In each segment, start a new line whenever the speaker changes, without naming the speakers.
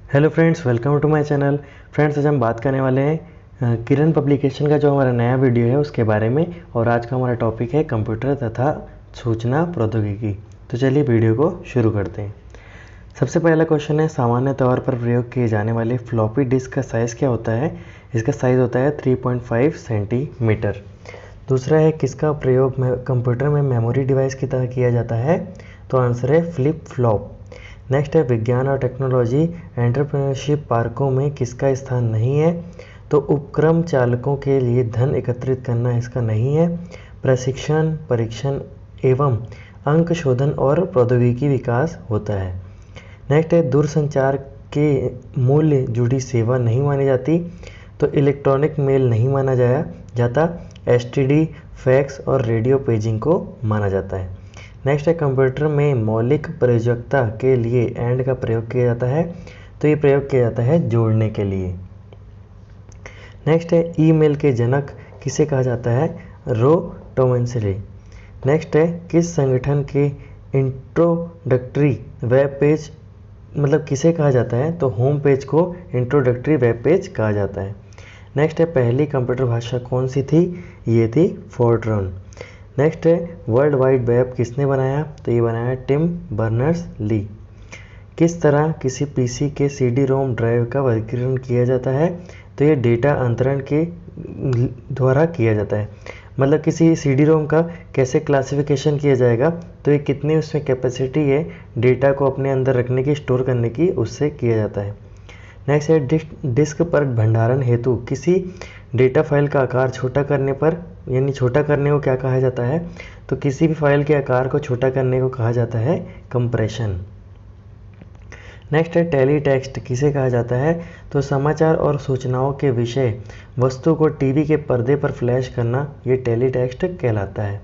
Hello friends, welcome to my channel. Friends, आज हम बात करने वाले हैं किरण पब्लिकेशन का जो हमारा नया वीडियो है उसके बारे में। और आज का हमारा टॉपिक है कंप्यूटर तथा सूचना प्रौद्योगिकी। तो चलिए वीडियो को शुरू करते हैं। सबसे पहला क्वेश्चन है, सामान्य तौर पर प्रयोग किए जाने वाले फ्लॉपी डिस्क का साइज़ क्या होता है? इसका साइज़ होता है 3.5 सेंटीमीटर। दूसरा है, किसका प्रयोग कंप्यूटर में मेमोरी डिवाइस की तरह किया जाता है? तो आंसर है फ्लिप फ्लॉप। नेक्स्ट है, विज्ञान और टेक्नोलॉजी एंटरप्रेन्योरशिप पार्कों में किसका स्थान नहीं है? तो उपक्रम चालकों के लिए धन एकत्रित करना इसका नहीं है। प्रशिक्षण, परीक्षण एवं अंक शोधन और प्रौद्योगिकी विकास होता है। नेक्स्ट है, दूरसंचार के मूल्य जुड़ी सेवा नहीं मानी जाती, तो इलेक्ट्रॉनिक मेल नहीं माना जाता, एसटीडी, फैक्स और रेडियो पेजिंग को माना जाता है। नेक्स्ट है, कंप्यूटर में मौलिक प्रयोज्यता के लिए एंड का प्रयोग किया जाता है, तो ये प्रयोग किया जाता है जोड़ने के लिए। नेक्स्ट है, ईमेल के जनक किसे कहा जाता है? रो टोमेंसले। नेक्स्ट है, किस संगठन के इंट्रोडक्टरी वेब पेज किसे कहा जाता है? तो होम पेज को इंट्रोडक्टरी वेब पेज कहा जाता है। नेक्स्ट है, पहली कंप्यूटर भाषा कौन सी थी? ये थी फोर्ट्रॉन। नेक्स्ट है, वर्ल्ड वाइड वेब किसने बनाया? तो ये बनाया टिम बर्नर्स-ली। किस तरह किसी पीसी के सीडी रोम ड्राइव का वर्गीकरण किया जाता है? तो ये डेटा अंतरण के द्वारा किया जाता है। किसी सीडी रोम का कैसे क्लासिफिकेशन किया जाएगा? तो ये कितनी उसमें कैपेसिटी है डेटा को अपने अंदर रखने की, स्टोर करने की, उससे किया जाता है। नेक्स्ट है, डिस्क पर भंडारण हेतु किसी डेटा फाइल का आकार छोटा करने पर, यानी छोटा करने को क्या कहा जाता है? तो किसी भी फाइल के आकार को छोटा करने को कहा जाता है कंप्रेशन। नेक्स्ट है, टेलीटेक्स्ट किसे कहा जाता है? तो समाचार और सूचनाओं के विषय वस्तु को टीवी के पर्दे पर फ्लैश करना, ये टेलीटेक्स्ट कहलाता है।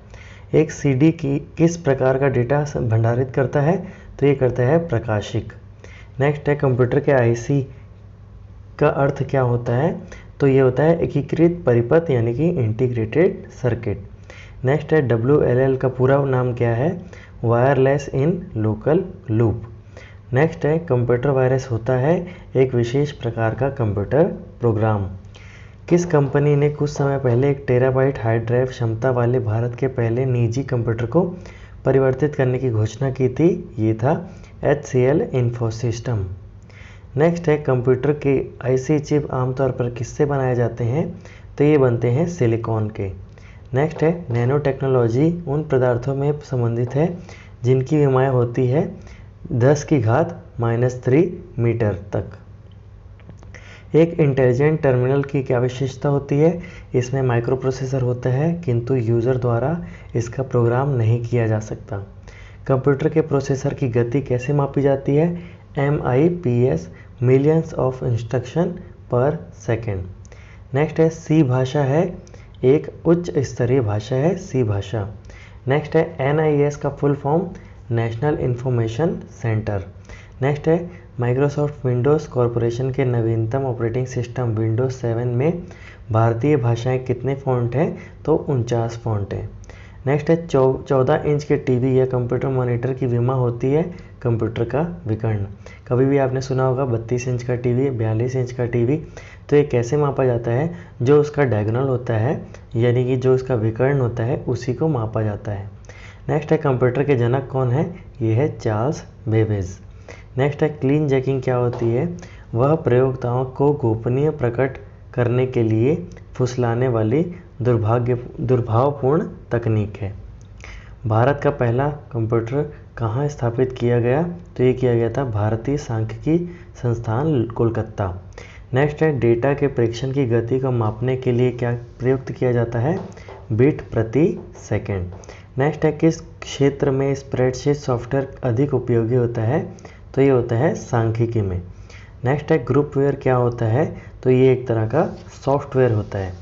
एक सीडी की किस प्रकार का डेटा भंडारित करता है? तो ये करता है प्रकाशिक। नेक्स्ट है, कंप्यूटर के आईसी का अर्थ क्या होता है? तो ये होता है एकीकृत परिपथ, यानी कि इंटीग्रेटेड सर्किट। नेक्स्ट है, WLL का पूरा नाम क्या है? Wireless in local loop. Next है, कंप्यूटर वायरस होता है एक विशेष प्रकार का कंप्यूटर प्रोग्राम। किस कंपनी ने कुछ समय पहले 1 टेराबाइट हार्ड ड्राइव क्षमता वाले भारत के पहले निजी कंप्यूटर को परिवर्तित करने की घोषणा की थी? ये था HCL इन्फोसिस्टम। नेक्स्ट है, कंप्यूटर के आईसी चिप आमतौर पर किससे बनाए जाते हैं? तो ये बनते हैं सिलिकॉन के। नेक्स्ट है, नैनो टेक्नोलॉजी उन पदार्थों में संबंधित है जिनकी विमाएँ होती है 10⁻³ मीटर तक। एक इंटेलिजेंट टर्मिनल की क्या विशेषता होती है? इसमें माइक्रो प्रोसेसर होता है, किंतु यूज़र द्वारा इसका प्रोग्राम नहीं किया जा सकता। कंप्यूटर के प्रोसेसर की गति कैसे मापी जाती है? MIPS, मिलियंस ऑफ इंस्ट्रक्शन पर सेकेंड। नेक्स्ट है, सी भाषा है एक उच्च स्तरीय भाषा है, सी भाषा। नेक्स्ट है, NIS का full form national information centre. Next है, माइक्रोसॉफ्ट विंडोज़ कॉरपोरेशन के नवीनतम ऑपरेटिंग सिस्टम विंडोज़ 7 में भारतीय भाषाएं कितने फ़ॉन्ट हैं? तो 49 फ़ॉन्ट हैं। नेक्स्ट है, 14 इंच के टीवी या कंप्यूटर मॉनिटर की विमा होती है कंप्यूटर का विकर्ण। कभी भी आपने सुना होगा 32 इंच का टीवी, 42 इंच का टीवी। तो ये कैसे मापा जाता है? जो उसका डायगोनल होता है, यानी कि जो उसका विकर्ण होता है, उसी को मापा जाता है। नेक्स्ट है, कंप्यूटर के जनक कौन है? ये है चार्ल्स बेबेज। नेक्स्ट है, क्लीन जैकिंग क्या होती है? वह प्रयोक्ताओं को गोपनीय प्रकट करने के लिए फुसलाने वाली दुर्भावपूर्ण तकनीक है। भारत का पहला कंप्यूटर कहाँ स्थापित किया गया? तो ये किया गया था भारतीय सांख्यिकी संस्थान, कोलकाता। नेक्स्ट है, डेटा के प्रेषण की गति को मापने के लिए क्या प्रयुक्त किया जाता है? बिट प्रति सेकेंड। नेक्स्ट है, किस क्षेत्र में स्प्रेडशीट सॉफ्टवेयर अधिक उपयोगी होता है? तो ये होता है सांख्यिकी में। नेक्स्ट है, ग्रुपवेयर क्या होता है? तो ये एक तरह का सॉफ्टवेयर होता है।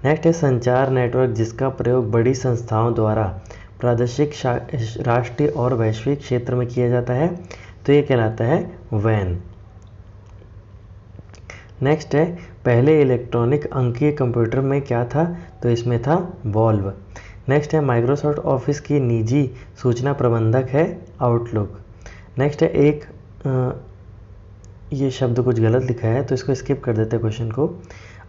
नेक्स्ट है, संचार नेटवर्क जिसका प्रयोग बड़ी संस्थाओं द्वारा प्रादेशिक, राष्ट्रीय और वैश्विक क्षेत्र में किया जाता है, तो ये कहलाता है वैन। नेक्स्ट है, पहले इलेक्ट्रॉनिक अंकीय कंप्यूटर में क्या था? तो इसमें था वॉल्व। नेक्स्ट है, माइक्रोसॉफ्ट ऑफिस की निजी सूचना प्रबंधक है आउटलुक। नेक्स्ट है, एक ये शब्द कुछ गलत लिखा है तो इसको स्किप कर देते हैं क्वेश्चन को।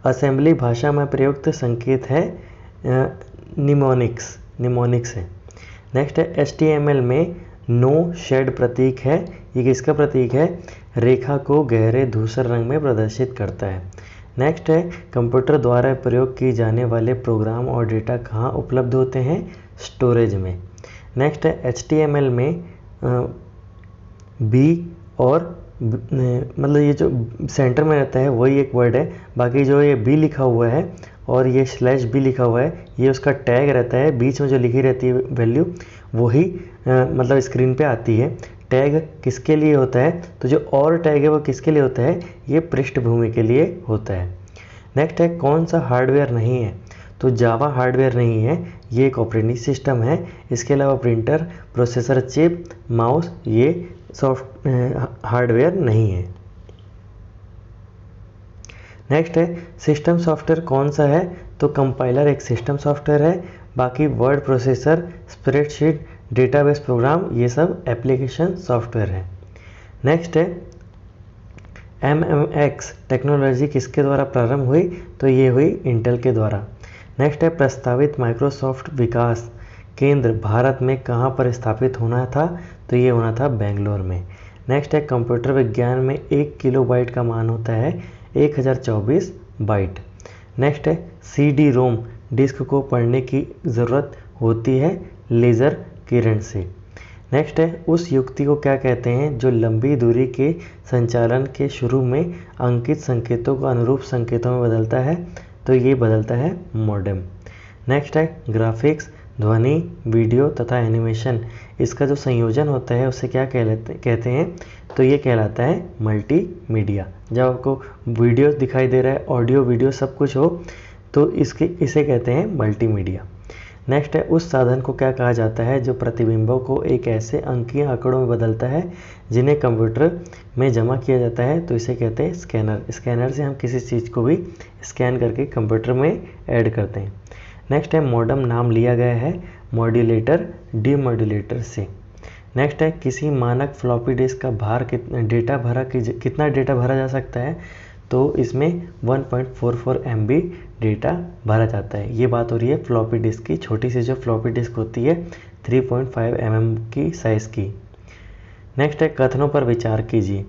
असेंबली भाषा में प्रयुक्त संकेत है निमोनिक्स है। नेक्स्ट है HTML में नो शेड प्रतीक है, ये किसका प्रतीक है? रेखा को गहरे धूसर रंग में प्रदर्शित करता है। नेक्स्ट है कंप्यूटर द्वारा प्रयोग किए जाने वाले प्रोग्राम और डेटा कहाँ उपलब्ध होते हैं? स्टोरेज में। नेक्स्ट है HTML में बी और मतलब ये जो सेंटर में रहता है वही एक वर्ड है, बाकी जो ये बी लिखा हुआ है और ये /b लिखा हुआ है ये उसका टैग रहता है, बीच में जो लिखी रहती है वैल्यू वही मतलब स्क्रीन पे आती है। टैग किसके लिए होता है? तो जो और टैग है वो किसके लिए होता है? ये पृष्ठभूमि के लिए होता है। नेक्स्ट है कौन सा हार्डवेयर नहीं है? तो जावा हार्डवेयर नहीं है, ये एक ऑपरेटिंग सिस्टम है। इसके अलावा प्रिंटर, प्रोसेसर चिप, माउस ये सॉफ्ट हार्डवेयर नहीं है। नेक्स्ट है सिस्टम सॉफ्टवेयर कौन सा है? तो कंपाइलर एक सिस्टम सॉफ्टवेयर है, बाकी word processor, spreadsheet, database program ये सब एप्लीकेशन सॉफ्टवेयर है। नेक्स्ट है MMX टेक्नोलॉजी किसके द्वारा प्रारंभ हुई? तो ये हुई इंटेल के द्वारा। नेक्स्ट है प्रस्तावित माइक्रोसॉफ्ट विकास केंद्र भारत में कहाँ पर स्थापित होना था? तो ये होना था बेंगलोर में। नेक्स्ट है कंप्यूटर विज्ञान में 1 किलोबाइट का मान होता है 1024 बाइट। नेक्स्ट है CD-ROM डिस्क को पढ़ने की ज़रूरत होती है लेज़र किरण से। नेक्स्ट है उस युक्ति को क्या कहते हैं जो लंबी दूरी के संचालन के शुरू में अंकित संकेतों को अनुरूप संकेतों में बदलता है? तो ये बदलता है मॉडेम। नेक्स्ट है ग्राफिक्स, ध्वनि, वीडियो तथा एनिमेशन इसका जो संयोजन होता है उसे क्या कहते हैं? तो ये कहलाता है मल्टीमीडिया। जब आपको वीडियो दिखाई दे रहा है, ऑडियो वीडियो सब कुछ हो तो इसे कहते हैं मल्टीमीडिया। नेक्स्ट है उस साधन को क्या कहा जाता है जो प्रतिबिंबों को एक ऐसे अंकीय आंकड़ों में बदलता है जिन्हें कंप्यूटर में जमा किया जाता है? तो इसे कहते हैं स्कैनर। स्कैनर से हम किसी चीज़ को भी स्कैन करके कंप्यूटर में ऐड करते हैं। नेक्स्ट है मॉडेम नाम लिया गया है मॉड्यूलेटर डीमॉड्यूलेटर से। नेक्स्ट है किसी मानक फ्लॉपी डिस्क का भार कितना डेटा भरा जा सकता है? तो इसमें 1.44 MB डेटा भरा जाता है। ये बात हो रही है फ्लॉपी डिस्क की। छोटी सी जो फ्लॉपी डिस्क होती है 3.5 mm की साइज़ की। नेक्स्ट है कथनों पर विचार कीजिए।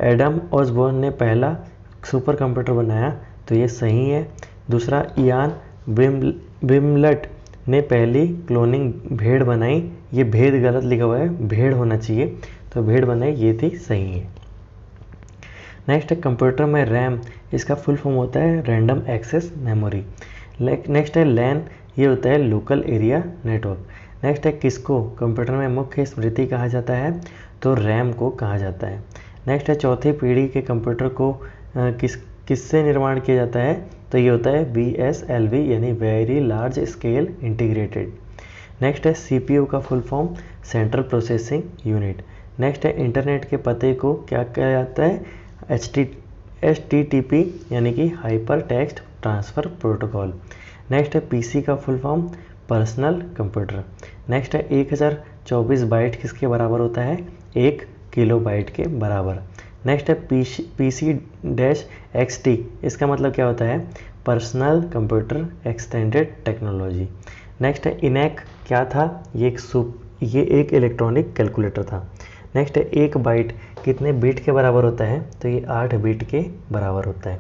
एडम ऑसबॉर्न ने पहला सुपर कंप्यूटर बनाया, तो ये सही है। दूसरा इयान विमलट ने पहली क्लोनिंग भेड़ बनाई, ये भेद गलत लिखा हुआ है, भेड़ होना चाहिए, तो भेड़ बनाई ये थी सही है। नेक्स्ट है कंप्यूटर में रैम इसका फुल फॉर्म होता है रैंडम एक्सेस मेमोरी। नेक्स्ट है लैन ये होता है लोकल एरिया नेटवर्क। नेक्स्ट है किसको कंप्यूटर में मुख्य स्मृति कहा जाता है? तो रैम को कहा जाता है। नेक्स्ट है चौथी पीढ़ी के कंप्यूटर को किससे निर्माण किया जाता है? तो ये होता है VSLV यानी very large scale integrated. Next है CPU का full form central processing unit. Next है इंटरनेट के पते को क्या कहा जाता है? HTTP यानी कि hyper text transfer protocol. Next है PC का full form personal computer. Next है 1024 बाइट किसके बराबर होता है? 1 किलोबाइट के बराबर। नेक्स्ट है PC-XT इसका मतलब क्या होता है? Personal computer extended technology. Next है इनैक क्या था? ये एक इलेक्ट्रॉनिक कैलकुलेटर था। नेक्स्ट है 1 बाइट कितने बिट के बराबर होता है? तो ये 8 बिट के बराबर होता है।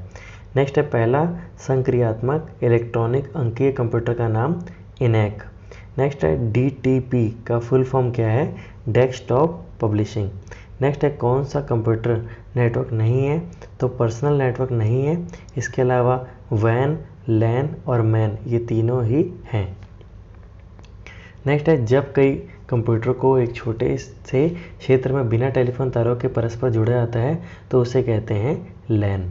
नेक्स्ट है पहला संक्रियात्मक इलेक्ट्रॉनिक अंकीय कंप्यूटर का नाम इनैक। नेक्स्ट है DTP का फुल फॉर्म क्या है? Desktop publishing. नेक्स्ट है कौन सा कंप्यूटर नेटवर्क नहीं है? तो पर्सनल नेटवर्क नहीं है। इसके अलावा वैन, लैन और मैन ये तीनों ही हैं। नेक्स्ट है जब कई कंप्यूटर को एक छोटे से क्षेत्र में बिना टेलीफोन तारों के परस्पर जोड़ा जाता है तो उसे कहते हैं लैन।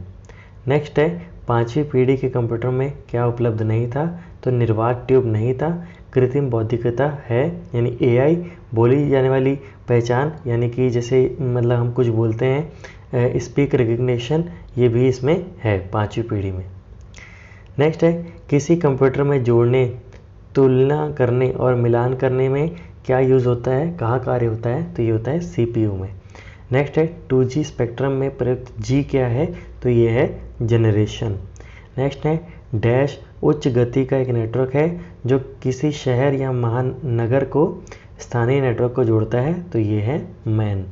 नेक्स्ट है पांचवी पीढ़ी के कंप्यूटर में क्या उपलब्ध नहीं था? तो निर्वात ट्यूब नहीं था। कृत्रिम बौद्धिकता है यानी AI, बोली जाने वाली पहचान यानी कि जैसे मतलब हम कुछ बोलते हैं स्पीक रिकग्निशन, ये भी इसमें है पांचवी पीढ़ी में। नेक्स्ट है किसी कंप्यूटर में जोड़ने, तुलना करने और मिलान करने में क्या यूज़ होता है? कहाँ कार्य होता है? तो ये होता है CPU में। नेक्स्ट है 2G स्पेक्ट्रम में प्रयुक्त G क्या है, तो ये है जनरेशन। नेक्स्ट है डैश उच्च गति का एक नेटवर्क है जो किसी शहर या महानगर को स्थानीय नेटवर्क को जोड़ता है, तो ये है मैन।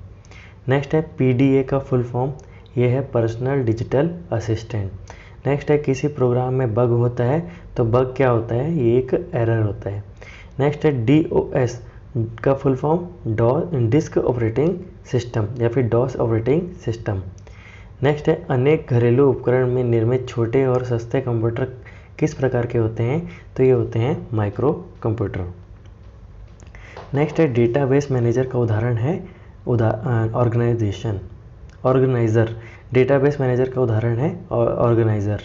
नेक्स्ट है PDA का फुल फॉर्म, ये है पर्सनल डिजिटल असिस्टेंट। नेक्स्ट है किसी प्रोग्राम में बग होता है, तो बग क्या होता है, ये एक एरर होता है। नेक्स्ट है DOS का full form disk operating system या फिर डॉस ऑपरेटिंग सिस्टम। नेक्स्ट है अनेक घरेलू उपकरण में निर्मित छोटे और सस्ते कंप्यूटर किस प्रकार के होते हैं, तो ये होते हैं माइक्रो कंप्यूटर। नेक्स्ट है डेटाबेस मैनेजर का उदाहरण है ऑर्गेनाइजर। डेटाबेस मैनेजर का उदाहरण है ऑर्गेनाइजर।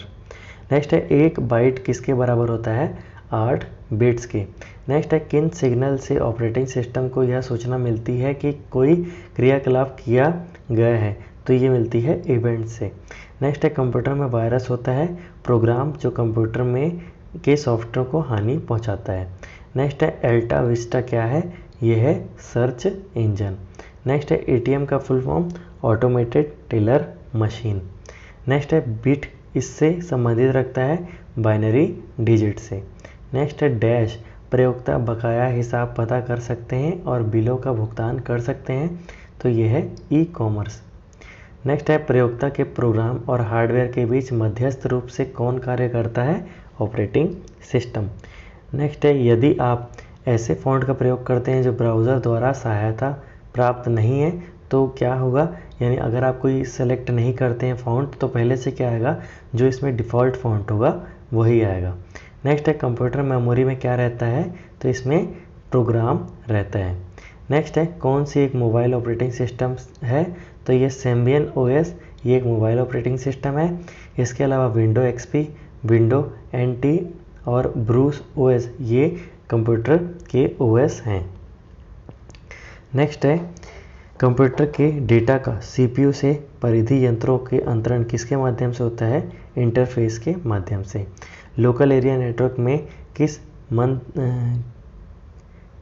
नेक्स्ट है एक बाइट किसके बराबर होता है, 8 बिट्स के। नेक्स्ट है किन सिग्नल से ऑपरेटिंग सिस्टम को यह सूचना मिलती है कि कोई क्रियाकलाप किया गया है, तो ये मिलती है इवेंट से। नेक्स्ट है कंप्यूटर में वायरस होता है प्रोग्राम जो कंप्यूटर में के सॉफ्टवेयर को हानि पहुंचाता है। नेक्स्ट है अल्टा विस्टा क्या है, ये है सर्च इंजन। नेक्स्ट है ATM का full form automated teller machine. Next है बिट इससे संबंधित रखता है बाइनरी डिजिट से। नेक्स्ट है डैश प्रयोक्ता बकाया हिसाब पता कर सकते हैं और बिलों का भुगतान कर सकते हैं, तो ये है ई-कॉमर्स। नेक्स्ट है प्रयोक्ता के प्रोग्राम और हार्डवेयर के बीच मध्यस्थ रूप से कौन कार्य करता है, ऑपरेटिंग सिस्टम। नेक्स्ट है यदि आप ऐसे फ़ॉन्ट का प्रयोग करते हैं जो ब्राउज़र द्वारा सहायता प्राप्त नहीं है, तो क्या होगा, यानी अगर आप कोई सेलेक्ट नहीं करते हैं फ़ॉन्ट, तो पहले से क्या आएगा, जो इसमें डिफ़ॉल्ट फ़ॉन्ट होगा वही आएगा। नेक्स्ट है कंप्यूटर मेमोरी में क्या रहता है, तो इसमें प्रोग्राम रहता है। नेक्स्ट है कौन सी एक मोबाइल ऑपरेटिंग सिस्टम है, तो ये Symbian OS, ये एक मोबाइल ऑपरेटिंग सिस्टम है। इसके अलावा विंडो XP, विंडो NT और ब्रूस OS ये कंप्यूटर के OS हैं। नेक्स्ट है कंप्यूटर के डेटा का CPU से परिधि यंत्रों के अंतरण किसके माध्यम से होता है, इंटरफेस के माध्यम से। लोकल एरिया नेटवर्क में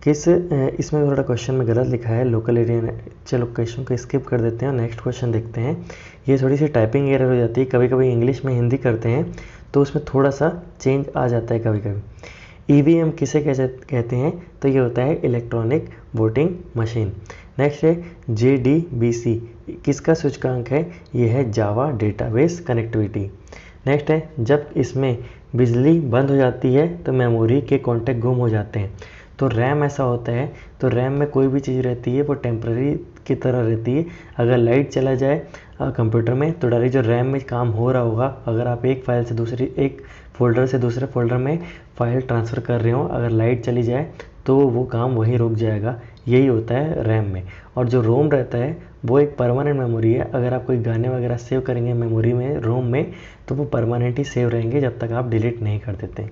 इसमें थोड़ा क्वेश्चन में गलत लिखा है लोकल एरिया, चलो क्वेश्चन को स्किप कर देते हैं, नेक्स्ट क्वेश्चन देखते हैं। ये थोड़ी सी टाइपिंग एरर हो जाती है, कभी कभी इंग्लिश में हिंदी करते हैं तो उसमें थोड़ा सा चेंज आ जाता है कभी कभी। EVM किसे कहते हैं, तो ये होता है इलेक्ट्रॉनिक वोटिंग मशीन। नेक्स्ट है JDBC किसका सूचकांक है, ये है जावा डेटाबेस कनेक्टिविटी। नेक्स्ट है जब इसमें बिजली बंद हो जाती है तो मेमोरी के कॉन्टेक्ट गुम हो जाते हैं। तो रैम ऐसा होता है, तो रैम में कोई भी चीज़ रहती है वो टेम्पररी की तरह रहती है। अगर लाइट चला जाए कंप्यूटर में, तो डायरेक्ट जो रैम में काम हो रहा होगा, अगर आप एक फोल्डर से दूसरे फोल्डर में फाइल ट्रांसफ़र कर रहे हो, अगर लाइट चली जाए तो वो काम वहीं रुक जाएगा। यही होता है रैम में। और जो रोम रहता है वो एक परमानेंट मेमोरी है। अगर आप कोई गाने वगैरह सेव करेंगे मेमोरी में, रोम में, तो वो परमानेंट ही सेव रहेंगे जब तक आप डिलीट नहीं कर देते।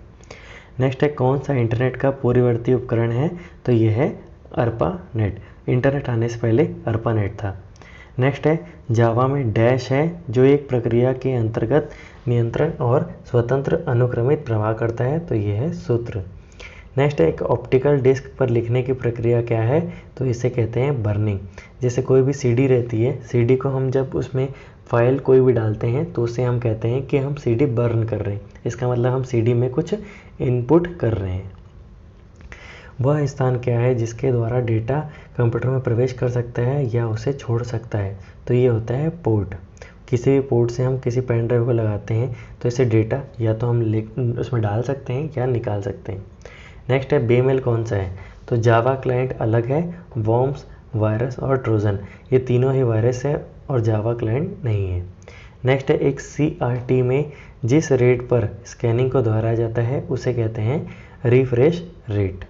नेक्स्ट है कौन सा इंटरनेट का पूर्ववर्ती उपकरण है, तो ये है ARPANET। इंटरनेट आने से पहले ARPANET था। नेक्स्ट है जावा में डैश है जो एक प्रक्रिया के अंतर्गत नियंत्रण और स्वतंत्र अनुक्रमित प्रवाह करता है, तो ये है सूत्र। नेक्स्ट है एक ऑप्टिकल डिस्क पर लिखने की प्रक्रिया क्या है, तो इसे कहते हैं बर्निंग। जैसे कोई भी CD रहती है, CD को हम जब उसमें फाइल कोई भी डालते हैं तो उसे हम कहते हैं कि हम CD बर्न कर रहे हैं। इसका मतलब हम CD में कुछ इनपुट कर रहे हैं। वह स्थान क्या है जिसके द्वारा डेटा कंप्यूटर में प्रवेश कर सकता है या उसे छोड़ सकता है, तो ये होता है पोर्ट। किसी भी पोर्ट से हम किसी पेन ड्राइव को लगाते हैं तो इसे डेटा या तो हम उसमें डाल सकते हैं या निकाल सकते हैं। नेक्स्ट है बेमेल कौन सा है, तो जावा क्लाइंट अलग है, वॉर्म्स, वायरस और ट्रोजन ये तीनों ही वायरस है और जावा क्लाइंट नहीं है। नेक्स्ट है एक CRT में जिस रेट पर स्कैनिंग को दोहराया जाता है उसे कहते हैं रिफ्रेश रेट।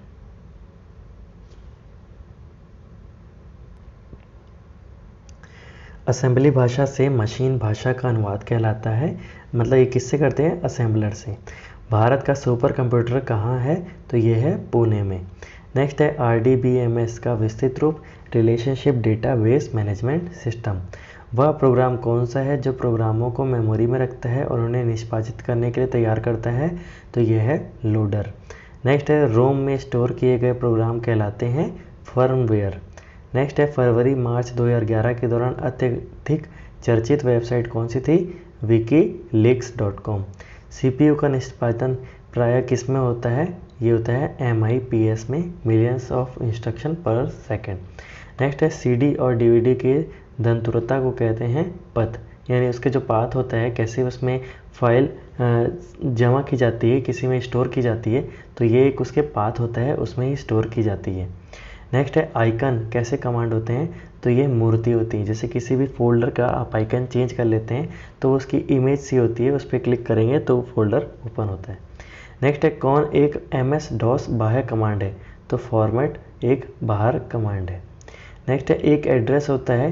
असेंबली भाषा से मशीन भाषा का अनुवाद कहलाता है, मतलब ये किससे करते हैं, असेंबलर से। भारत का सुपर कंप्यूटर कहाँ है, तो ये है पुणे में। नेक्स्ट है RDBMS का विस्तृत रूप रिलेशनशिप डेटाबेस मैनेजमेंट सिस्टम। वह प्रोग्राम कौन सा है जो प्रोग्रामों को मेमोरी में रखता है और उन्हें निष्पादित करने के लिए तैयार करता है, तो यह है लोडर। नेक्स्ट है रोम में स्टोर किए गए प्रोग्राम कहलाते हैं फर्मवेयर। नेक्स्ट है फरवरी मार्च 2011 के दौरान अत्यधिक चर्चित वेबसाइट कौन सी थी? wikileaks.com। CPU का निष्पादन प्रायः किस में होता है? ये होता है MIPS में, मिलियंस ऑफ इंस्ट्रक्शन पर सेकेंड। नेक्स्ट है CD और DVD के दंतुरता को कहते हैं पथ, यानी उसके जो पाथ होता है, कैसे उसमें फाइल जमा की जाती है, किसी में स्टोर की जाती है, तो ये एक उसके पाथ होता है, उसमें ही स्टोर की जाती है। नेक्स्ट है आइकन कैसे कमांड होते हैं? तो ये मूर्ति होती है, जैसे किसी भी फोल्डर का आप आइकन चेंज कर लेते हैं तो उसकी इमेज सी होती है, उस पर क्लिक करेंगे तो वो फोल्डर ओपन होता है। नेक्स्ट है कौन एक MS-DOS बाह्य कमांड है? तो फॉर्मेट एक बाहर कमांड है। नेक्स्ट है एक एड्रेस होता है,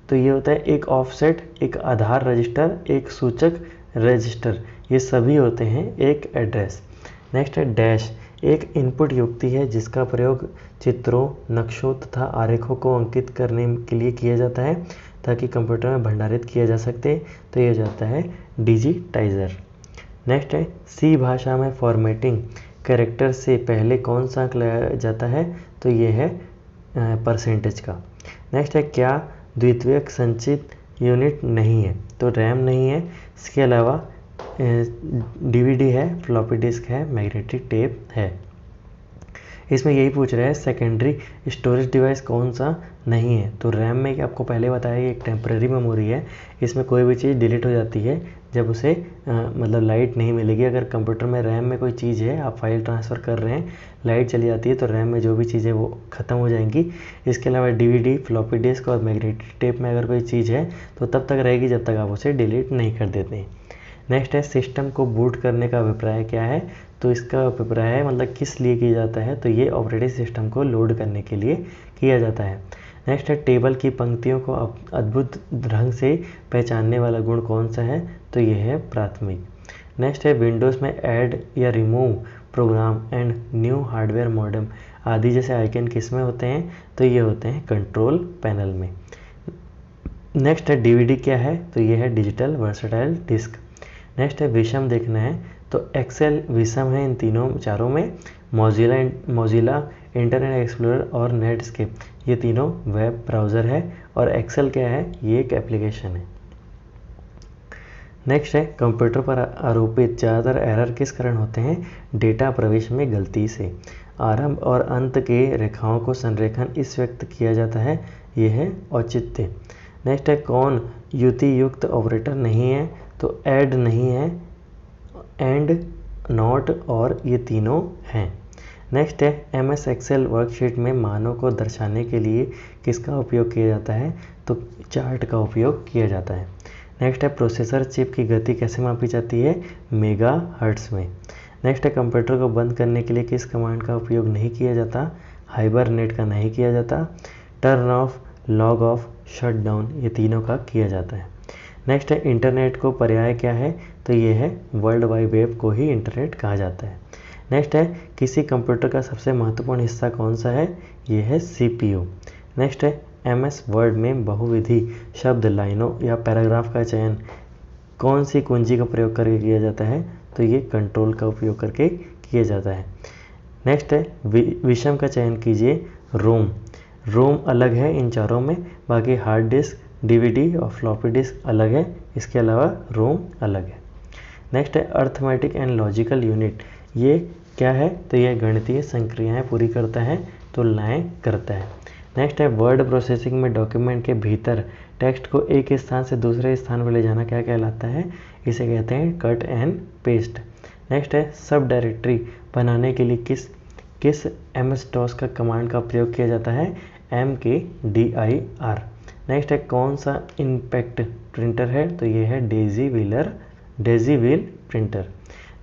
तो ये होता है एक ऑफसेट, एक आधार रजिस्टर, एक सूचक रजिस्टर, ये सभी होते हैं एक एड्रेस। नेक्स्ट है डैश, एक इनपुट युक्ति है जिसका प्रयोग चित्रों, नक्शों तथा आरेखों को अंकित करने के लिए किया जाता है ताकि कंप्यूटर में भंडारित किया जा सके, तो ये हो जाता है डिजिटाइजर। नेक्स्ट है C भाषा में फॉर्मेटिंग कैरेक्टर से पहले कौन सा अंक लगाया जाता है? तो ये है परसेंटेज का। नेक्स्ट है क्या द्वितीयक संचित यूनिट नहीं है? तो रैम नहीं है, इसके अलावा DVD है, फ्लॉपी डिस्क है, मैग्नेटिक टेप है। इसमें यही पूछ रहा है सेकेंडरी स्टोरेज डिवाइस कौन सा नहीं है? तो रैम में आपको पहले बताया एक टेम्परेरी मेमोरी है, इसमें कोई भी चीज़ डिलीट हो जाती है जब उसे मतलब लाइट नहीं मिलेगी। अगर कंप्यूटर में रैम में कोई चीज़ है, आप फाइल ट्रांसफ़र कर रहे हैं, लाइट चली जाती है तो रैम में जो भी चीज़ें वो ख़त्म हो जाएंगी। इसके अलावा DVD, फ्लॉपी डिस्क और मैग्नेटिक टेप में अगर कोई चीज़ है तो तब तक रहेगी जब तक आप उसे डिलीट नहीं कर देते हैं। नेक्स्ट है सिस्टम को बूट करने का अभिप्राय क्या है? तो इसका अभिप्राय है मतलब किस लिए किया जाता है? तो ये ऑपरेटिंग सिस्टम को लोड करने के लिए किया जाता है। नेक्स्ट है टेबल की पंक्तियों को अद्भुत ढंग से पहचानने वाला गुण कौन सा है? तो ये है प्राथमिक। नेक्स्ट है विंडोज़ में ऐड या remove program and new hardware modem आदि जैसे आइकन किस में होते हैं? तो ये होते हैं कंट्रोल पैनल में। नेक्स्ट है DVD क्या है? तो ये है डिजिटल वर्सटाइल डिस्क। नेक्स्ट है विषम देखना है, तो एक्सेल विषम है इन चारों में। मोजिला इंटरनेट एक्सप्लोरर और नेटस्केप ये तीनों वेब ब्राउज़र है, और एक्सेल क्या है? ये एक एप्लीकेशन है। नेक्स्ट है कंप्यूटर पर आरोपित ज़्यादातर एरर किस कारण होते हैं? डेटा प्रवेश में गलती से। आरंभ और अंत के रेखाओं को संरेखन इस व्यक्त किया जाता है, ये है औचित्य। नेक्स्ट है कौन युति युक्त ऑपरेटर नहीं है? तो ऐड नहीं है, एंड, नॉट और ये तीनों हैं। नेक्स्ट है MS एक्सेल वर्कशीट में मानों को दर्शाने के लिए किसका उपयोग किया जाता है? तो चार्ट का उपयोग किया जाता है। नेक्स्ट है प्रोसेसर चिप की गति कैसे मापी जाती है? मेगाहर्ट्ज़ में। नेक्स्ट है कंप्यूटर को बंद करने के लिए किस कमांड का उपयोग नहीं किया जाता? हाइबरनेट का नहीं किया जाता। Turn off, log of, shut down ये तीनों का किया जाता है। नेक्स्ट है इंटरनेट को पर्याय क्या है? तो ये है वर्ल्ड वाइड वेब को ही इंटरनेट कहा जाता है। नेक्स्ट है किसी कंप्यूटर का सबसे महत्वपूर्ण हिस्सा कौन सा है? ये है CPU। नेक्स्ट है MS वर्ड में बहुविधि शब्द, लाइनों या पैराग्राफ का चयन कौन सी कुंजी का प्रयोग करके किया जाता है? तो ये कंट्रोल का उपयोग करके किया जाता है। नेक्स्ट है विषम का चयन कीजिए। रोम अलग है इन चारों में, बाकी हार्ड डिस्क, DVD और फ्लॉपी डिस्क अलग है, इसके अलावा रोम अलग है। नेक्स्ट है अर्थमेटिक एंड लॉजिकल यूनिट, ये क्या है? तो ये गणितीय संक्रियाएं पूरी करता है, तुलनाएं करता है। नेक्स्ट है वर्ड प्रोसेसिंग में डॉक्यूमेंट के भीतर टेक्स्ट को एक स्थान से दूसरे स्थान पर ले जाना क्या कहलाता है? इसे कहते हैं कट एंड पेस्ट। नेक्स्ट है सब डायरेक्टरी बनाने के लिए किस MS-DOS का कमांड का प्रयोग किया जाता है? MKDIR। नेक्स्ट है कौन सा इम्पैक्ट प्रिंटर है? तो ये है डेजी व्हील प्रिंटर।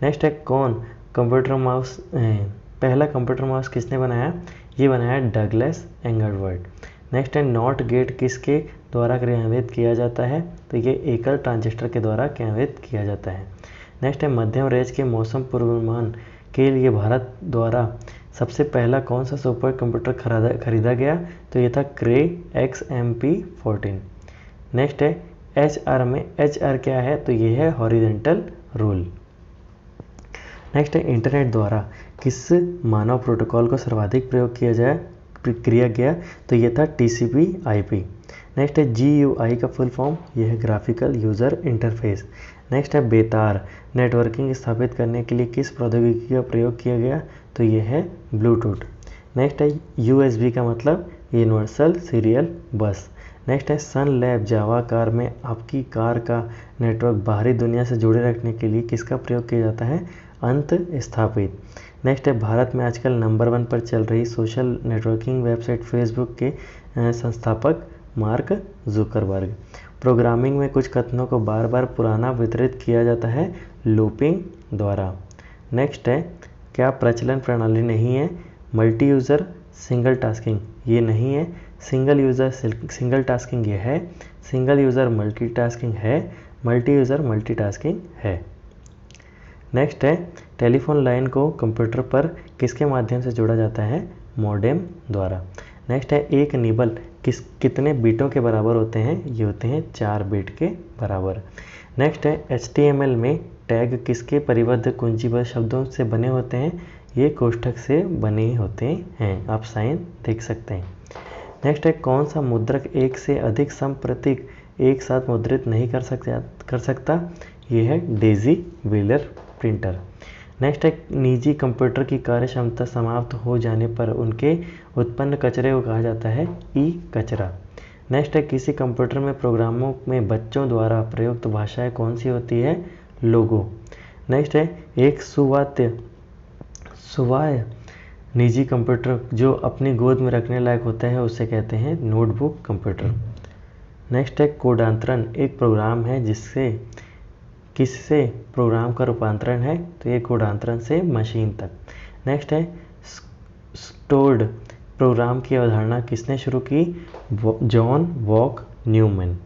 नेक्स्ट है कौन कंप्यूटर माउस पहला कंप्यूटर माउस किसने बनाया? ये बनाया डगलस एंगरवर्ड। नेक्स्ट है नॉट गेट किसके द्वारा क्रियान्वित किया जाता है? तो ये एकल ट्रांजिस्टर के द्वारा क्रियान्वित किया जाता है। नेक्स्ट है मध्यम रेंज के मौसम पूर्वानुमान के लिए भारत द्वारा सबसे पहला कौन सा सुपर कंप्यूटर खरीदा गया? तो ये था क्रे XMP14। नेक्स्ट है HR में HR क्या है? तो ये है हॉरिजेंटल रूल। नेक्स्ट है इंटरनेट द्वारा किस मानव प्रोटोकॉल को सर्वाधिक किया गया, तो ये था TCP/IP। नेक्स्ट है GUI का फुल फॉर्म, ये है ग्राफिकल यूज़र इंटरफेस। नेक्स्ट है बेतार, नेटवर्किंग स्थापित करने के लिए किस प्रौद्योगिकी का प्रयोग किया गया, तो ये है ब्लूटूथ। नेक्स्ट है USB का मतलब यूनिवर्सल सीरियल बस। नेक्स्ट है सन लैब जावा कार में आपकी कार का नेटवर्क बाहरी दुनिया से जोड़े रखने के लिए किसका प्रयोग किया जाता है, अंत स्थापित। नेक्स्ट है भारत में आजकल नंबर 1 पर चल रही सोशल नेटवर्किंग वेबसाइट फेसबुक के संस्थापक मार्क जुकरबर्ग। प्रोग्रामिंग में कुछ कथनों को बार बार पुराना वितरित किया जाता है लूपिंग द्वारा। नेक्स्ट है क्या प्रचलन प्रणाली नहीं है, मल्टी यूज़र सिंगल टास्किंग ये नहीं है, सिंगल यूज़र सिंगल टास्किंग ये है, सिंगल यूज़र मल्टीटास्किंग है, मल्टी यूज़र मल्टीटास्किंग है। नेक्स्ट है टेलीफोन लाइन को कंप्यूटर पर किसके माध्यम से जोड़ा जाता है, मॉडेम द्वारा। नेक्स्ट है एक निबल कितने बीटों के बराबर होते हैं, ये होते हैं 4 बीट के बराबर। नेक्स्ट है HTML में टैग किसके परिबद्ध कुंजीबद्ध शब्दों से बने होते हैं, ये कोष्ठक से बने होते हैं, आप साइन देख सकते हैं। नेक्स्ट है कौन सा मुद्रक एक से अधिक सम प्रतीक एक साथ मुद्रित नहीं कर सकता, ये है डेजी व्हीलर प्रिंटर। नेक्स्ट है निजी कंप्यूटर की कार्य क्षमता समाप्त हो जाने पर उनके उत्पन्न कचरे को कहा जाता है ई-कचरा। नेक्स्ट है किसी कंप्यूटर में प्रोग्रामों में बच्चों द्वारा प्रयुक्त भाषाएं कौन सी होती है, लोगो। नेक्स्ट है एक सुवाह्य निजी कंप्यूटर जो अपनी गोद में रखने लायक होता है उसे कहते हैं नोटबुक कंप्यूटर। नेक्स्ट है कोडांतरण एक प्रोग्राम है जिससे किससे प्रोग्राम का रूपांतरण है, तो ये कोडांतरण से मशीन तक। नेक्स्ट है स्टोर्ड प्रोग्राम की अवधारणा किसने शुरू की, जॉन वॉक न्यूमैन।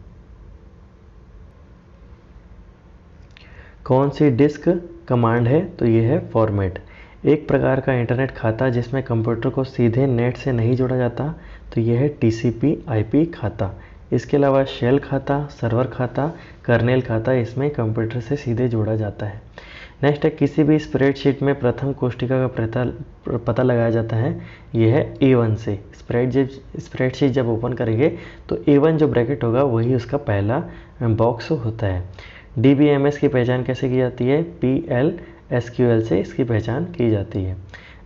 कौन सी डिस्क कमांड है, तो ये है फॉर्मेट। एक प्रकार का इंटरनेट खाता जिसमें कंप्यूटर को सीधे नेट से नहीं जोड़ा जाता, तो यह है TCP/IP खाता। इसके अलावा शेल खाता, सर्वर खाता, कर्नेल खाता इसमें कंप्यूटर से सीधे जोड़ा जाता है। नेक्स्ट है किसी भी स्प्रेडशीट में प्रथम कोष्ठिका का पता लगाया जाता है, यह है A1 से। स्प्रेडशीट जब ओपन करेंगे तो A1 जो ब्रैकेट होगा वही उसका पहला बॉक्स होता है। DBMS की पहचान कैसे की जाती है, PL/SQL से इसकी पहचान की जाती है।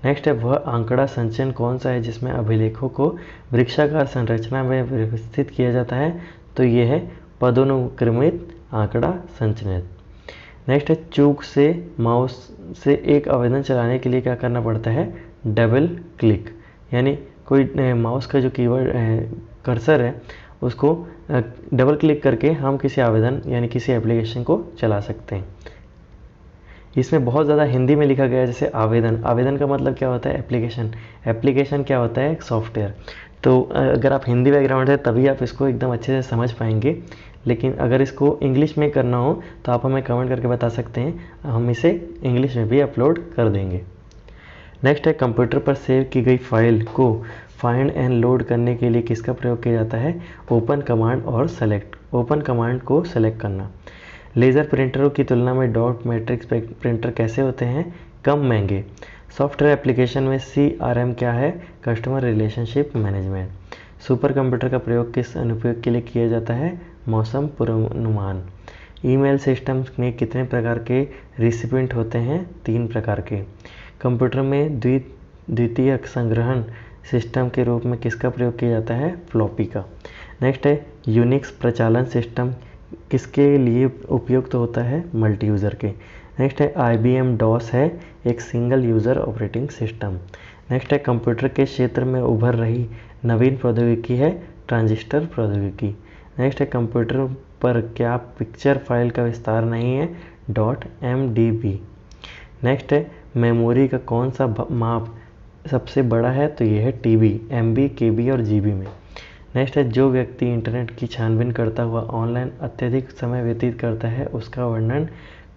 नेक्स्ट है वह आंकड़ा संचयन कौन सा है जिसमें अभिलेखों को वृक्षाकार संरचना में व्यवस्थित किया जाता है, तो ये है पदानुक्रमित आंकड़ा संचयन। नेक्स्ट है चूक से माउस से एक आवेदन चलाने के लिए क्या करना पड़ता है, डबल क्लिक। यानी कोई माउस का जो कीवर्ड कर्सर है उसको डबल क्लिक करके हम किसी आवेदन यानी किसी एप्लीकेशन को चला सकते हैं। इसमें बहुत ज़्यादा हिंदी में लिखा गया है, जैसे आवेदन। आवेदन का मतलब क्या होता है, एप्लीकेशन। एप्लीकेशन क्या होता है, सॉफ्टवेयर। तो अगर आप हिंदी बैकग्राउंड है तभी आप इसको एकदम अच्छे से समझ पाएंगे, लेकिन अगर इसको इंग्लिश में करना हो तो आप हमें कमेंट करके बता सकते हैं, हम इसे इंग्लिश में भी अपलोड कर देंगे। नेक्स्ट है कंप्यूटर पर सेव की गई फाइल को फाइंड एंड लोड करने के लिए किसका प्रयोग किया जाता है, ओपन कमांड और सेलेक्ट। ओपन कमांड को सेलेक्ट करना। लेज़र प्रिंटरों की तुलना में डॉट मैट्रिक्स प्रिंटर कैसे होते हैं, कम महंगे। सॉफ्टवेयर एप्लीकेशन में CRM क्या है, customer relationship management. Super computer का प्रयोग किस अनुप्रयोग के लिए किया जाता है, मौसम पूर्वानुमान। ईमेल सिस्टम में कितने प्रकार के रिसिपिएंट होते हैं, 3 प्रकार के। कंप्यूटर में द्वितीयक संग्रहण सिस्टम के रूप में किसका प्रयोग किया जाता है, फ्लॉपी का। नेक्स्ट है यूनिक्स प्रचालन सिस्टम किसके लिए उपयुक्त होता है, मल्टी यूज़र के। नेक्स्ट है IBM DOS है एक single user operating system. Next है कंप्यूटर के क्षेत्र में उभर रही नवीन प्रौद्योगिकी है ट्रांजिस्टर प्रौद्योगिकी। नेक्स्ट है कंप्यूटर पर क्या पिक्चर फाइल का विस्तार नहीं है, .mdb। नेक्स्ट है मेमोरी का कौन सा माप सबसे बड़ा है, तो ये है TB, MB, KB और GB में। नेक्स्ट है जो व्यक्ति इंटरनेट की छानबीन करता हुआ ऑनलाइन अत्यधिक समय व्यतीत करता है उसका वर्णन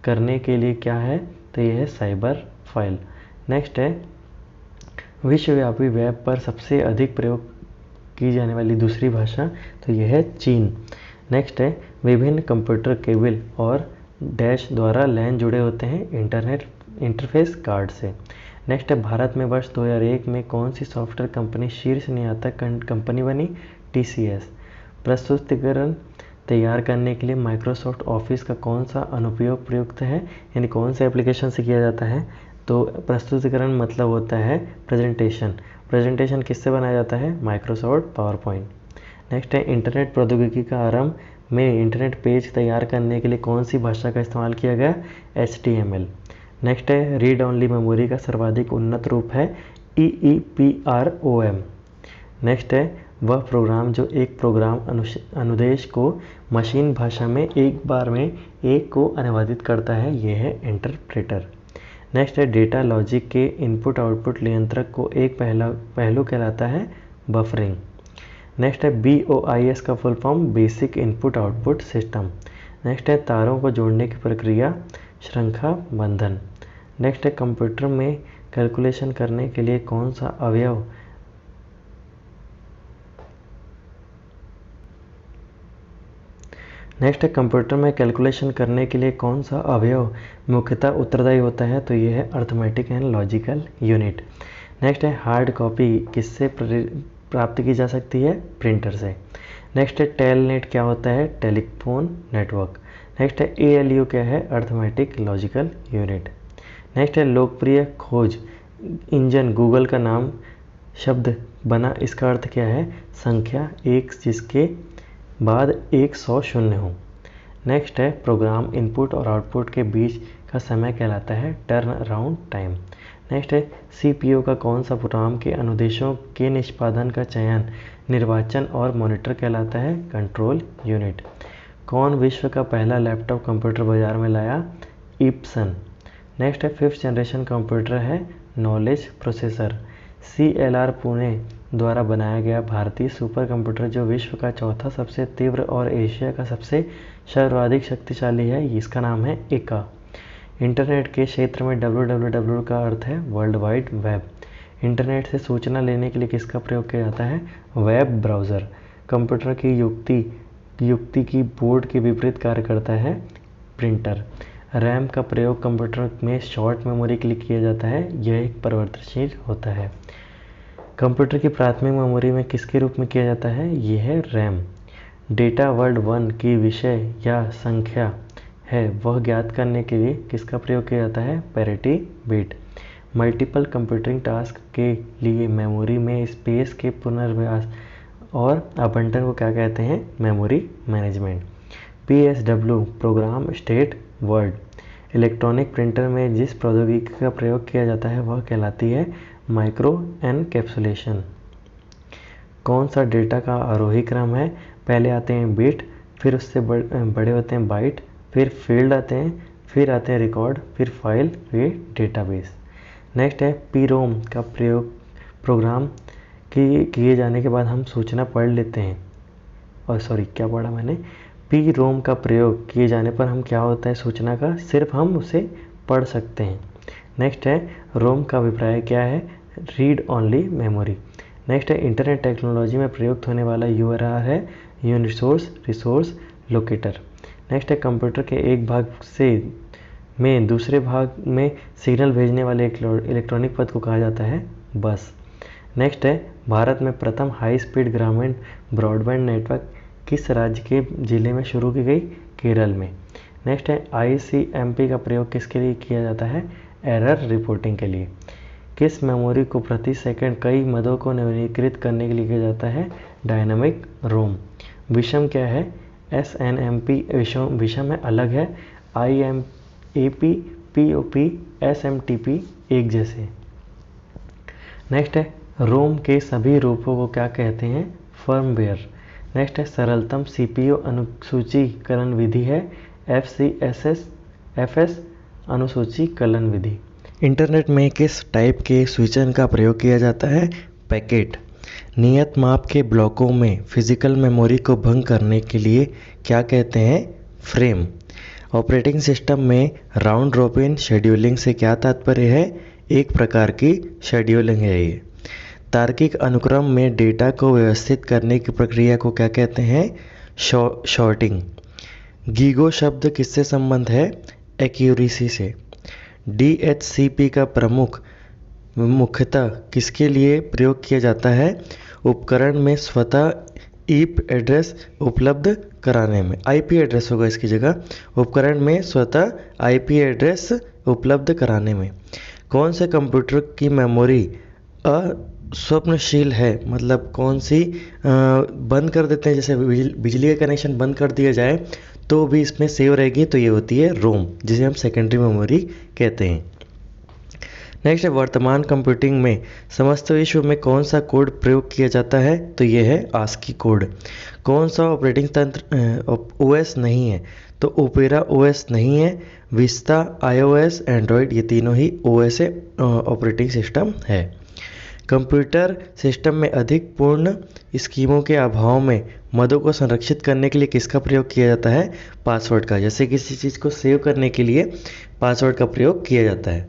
करने के लिए क्या है, तो यह है साइबर फाइल। नेक्स्ट है विश्वव्यापी वेब पर सबसे अधिक प्रयोग की जाने वाली दूसरी भाषा, तो यह है चीन। नेक्स्ट है विभिन्न कंप्यूटर केबल और डैश द्वारा लैन जुड़े होते हैं इंटरनेट इंटरफेस कार्ड से। नेक्स्ट है भारत में वर्ष 2001 में कौन सी सॉफ्टवेयर कंपनी शीर्ष नियामक कंपनी बनी? TCS। प्रस्तुतिकरण तैयार करने के लिए माइक्रोसॉफ्ट ऑफिस का कौन सा अनुप्रयोग प्रयुक्त है, यानी कौन से एप्लीकेशन से किया जाता है? तो प्रस्तुतिकरण मतलब होता है प्रेजेंटेशन। प्रेजेंटेशन किससे बनाया जाता है? Microsoft power point. नेक्स्ट है इंटरनेट प्रौद्योगिकी का आरंभ में इंटरनेट पेज तैयार करने के लिए कौन सी भाषा का इस्तेमाल किया गया? HTML। नेक्स्ट है रीड ओनली मेमोरी का सर्वाधिक उन्नत रूप है EEPROM। नेक्स्ट है वह प्रोग्राम जो एक प्रोग्राम अनुदेश को मशीन भाषा में एक बार में एक को अनुवादित करता है, यह है इंटरप्रेटर। नेक्स्ट है डेटा लॉजिक के इनपुट आउटपुट नियंत्रक को एक पहलू कहलाता है बफरिंग। नेक्स्ट है BOIS का full form basic input output system. Next है तारों को जोड़ने की प्रक्रिया श्रृंखला बंधन। नेक्स्ट है कंप्यूटर में कैलकुलेशन करने के लिए कौन सा अवयव कंप्यूटर में कैलकुलेशन करने के लिए कौन सा अवयव मुख्यतः उत्तरदायी होता है? तो यह है arithmetic and logical unit. Next है हार्ड कॉपी किससे प्राप्त की जा सकती है? प्रिंटर से। नेक्स्ट है टेलनेट क्या होता है? Telephone network. नेक्स्ट है ALU क्या है? Arithmetic logical unit. नेक्स्ट है लोकप्रिय खोज इंजन गूगल का नाम शब्द बना, इसका अर्थ क्या है? संख्या एक जिसके बाद 100 शून्य हो। नेक्स्ट है प्रोग्राम इनपुट और आउटपुट के बीच का समय कहलाता है टर्न अराउंड टाइम। नेक्स्ट है CPU का कौन सा प्रोग्राम के अनुदेशों के निष्पादन का चयन, निर्वाचन और मॉनिटर कहलाता है? Control unit. कौन विश्व का पहला लैपटॉप कंप्यूटर बाजार में लाया? इप्सन। नेक्स्ट है 5th जनरेशन कंप्यूटर है नॉलेज प्रोसेसर। CLR पुणे द्वारा बनाया गया भारतीय सुपर कंप्यूटर जो विश्व का चौथा सबसे तीव्र और एशिया का सबसे सर्वाधिक शक्तिशाली है, इसका नाम है एका। इंटरनेट के क्षेत्र में www का अर्थ है वर्ल्ड वाइड वेब। इंटरनेट से सूचना लेने के लिए किसका प्रयोग किया जाता है? Web browser. कंप्यूटर की युक्ति की बोर्ड के विपरीत कार्य करता है प्रिंटर। रैम का प्रयोग कंप्यूटर में शॉर्ट मेमोरी के लिए किया जाता है, यह एक परिवर्तनशील होता है। कंप्यूटर की प्राथमिक मेमोरी में किसके रूप में किया जाता है? यह है रैम। डेटा वर्ड 1 की विषय या संख्या है वह ज्ञात करने के लिए किसका प्रयोग किया जाता है? Parity bit. Multiple computing task के लिए मेमोरी में स्पेस के पुनर्व्यास और आवंटन को क्या कहते हैं? Memory management. PSW program state word. Electronic printer में जिस प्रौद्योगिकी का प्रयोग किया जाता है वह कहलाती है माइक्रो एनकैप्सुलेशन। कौन सा डेटा का आरोही क्रम है? पहले आते हैं बिट, फिर उससे बड़े होते हैं बाइट, फिर फील्ड आते हैं, फिर आते हैं रिकॉर्ड, फिर फाइल, फिर डेटाबेस। नेक्स्ट है PROM का प्रयोग प्रोग्राम किए जाने के बाद हम सूचना पढ़ लेते हैं, और सॉरी क्या पढ़ा मैंने? PROM का प्रयोग किए जाने पर हम क्या होता है सूचना का? सिर्फ हम उसे पढ़ सकते हैं। नेक्स्ट है रोम का अभिप्राय क्या है? Read only memory. नेक्स्ट है इंटरनेट टेक्नोलॉजी में प्रयुक्त होने वाला URL है यूनिसोर्स रिसोर्स लोकेटर। नेक्स्ट है कंप्यूटर के एक भाग से में दूसरे भाग में सिग्नल भेजने वाले इलेक्ट्रॉनिक पथ को कहा जाता है बस। नेक्स्ट है भारत में प्रथम हाई स्पीड ग्रामीण ब्रॉडबैंड नेटवर्क किस राज्य के जिले में शुरू की गई? केरल में। नेक्स्ट है ICMP का प्रयोग किसके लिए किया जाता है? एरर रिपोर्टिंग के लिए। किस मेमोरी को प्रति सेकंड कई मदों को नवीनीकृत करने के लिए किया जाता है? डायनामिक रोम। विषम क्या है? SNMP विषम है, अलग है। IMAP POP SMTP एक जैसे। नेक्स्ट है रोम के सभी रूपों को क्या कहते हैं? फर्मवेयर। नेक्स्ट है सरलतम CPU अनुसूचीकरण विधि है FS अनुसूचीकरण विधि। इंटरनेट में किस टाइप के स्विचन का प्रयोग किया जाता है? पैकेट। नियत माप के ब्लॉकों में फिजिकल मेमोरी को भंग करने के लिए क्या कहते हैं? फ्रेम। ऑपरेटिंग सिस्टम में राउंड रॉबिन शेड्यूलिंग से क्या तात्पर्य है? एक प्रकार की शेड्यूलिंग है ये। तार्किक अनुक्रम में डेटा को व्यवस्थित करने की प्रक्रिया को क्या कहते हैं? शॉर्टिंग। गीगो शब्द किससे संबंध है? एक्यूरेसी से। DHCP का प्रमुख मुख्यतः किसके लिए प्रयोग किया जाता है? उपकरण में स्वतः ईप एड्रेस उपलब्ध कराने में। आईपी एड्रेस होगा इसकी जगह, उपकरण में स्वतः आईपी एड्रेस उपलब्ध कराने में। कौन से कंप्यूटर की मेमोरी अस्वप्नशील है? मतलब कौन सी बंद कर देते हैं, जैसे बिजली का कनेक्शन बंद कर दिया जाए तो भी इसमें सेव रहेगी, तो ये होती है रोम, जिसे हम सेकेंडरी मेमोरी कहते हैं। नेक्स्ट है, वर्तमान कंप्यूटिंग में समस्त विश्व में कौन सा कोड प्रयोग किया जाता है? तो ये है आस्की कोड। कौन सा ऑपरेटिंग तंत्र ओएस नहीं है? तो ओपेरा ओएस नहीं है। विस्ता, आईओएस, एंड्रॉयड, ये तीनों ही ओएस ऑपरेटिंग सिस्टम है। कंप्यूटर सिस्टम में अधिक पूर्ण स्कीमों के अभाव में मदों को संरक्षित करने के लिए किसका प्रयोग किया जाता है? पासवर्ड का। जैसे किसी चीज़ को सेव करने के लिए पासवर्ड का प्रयोग किया जाता है।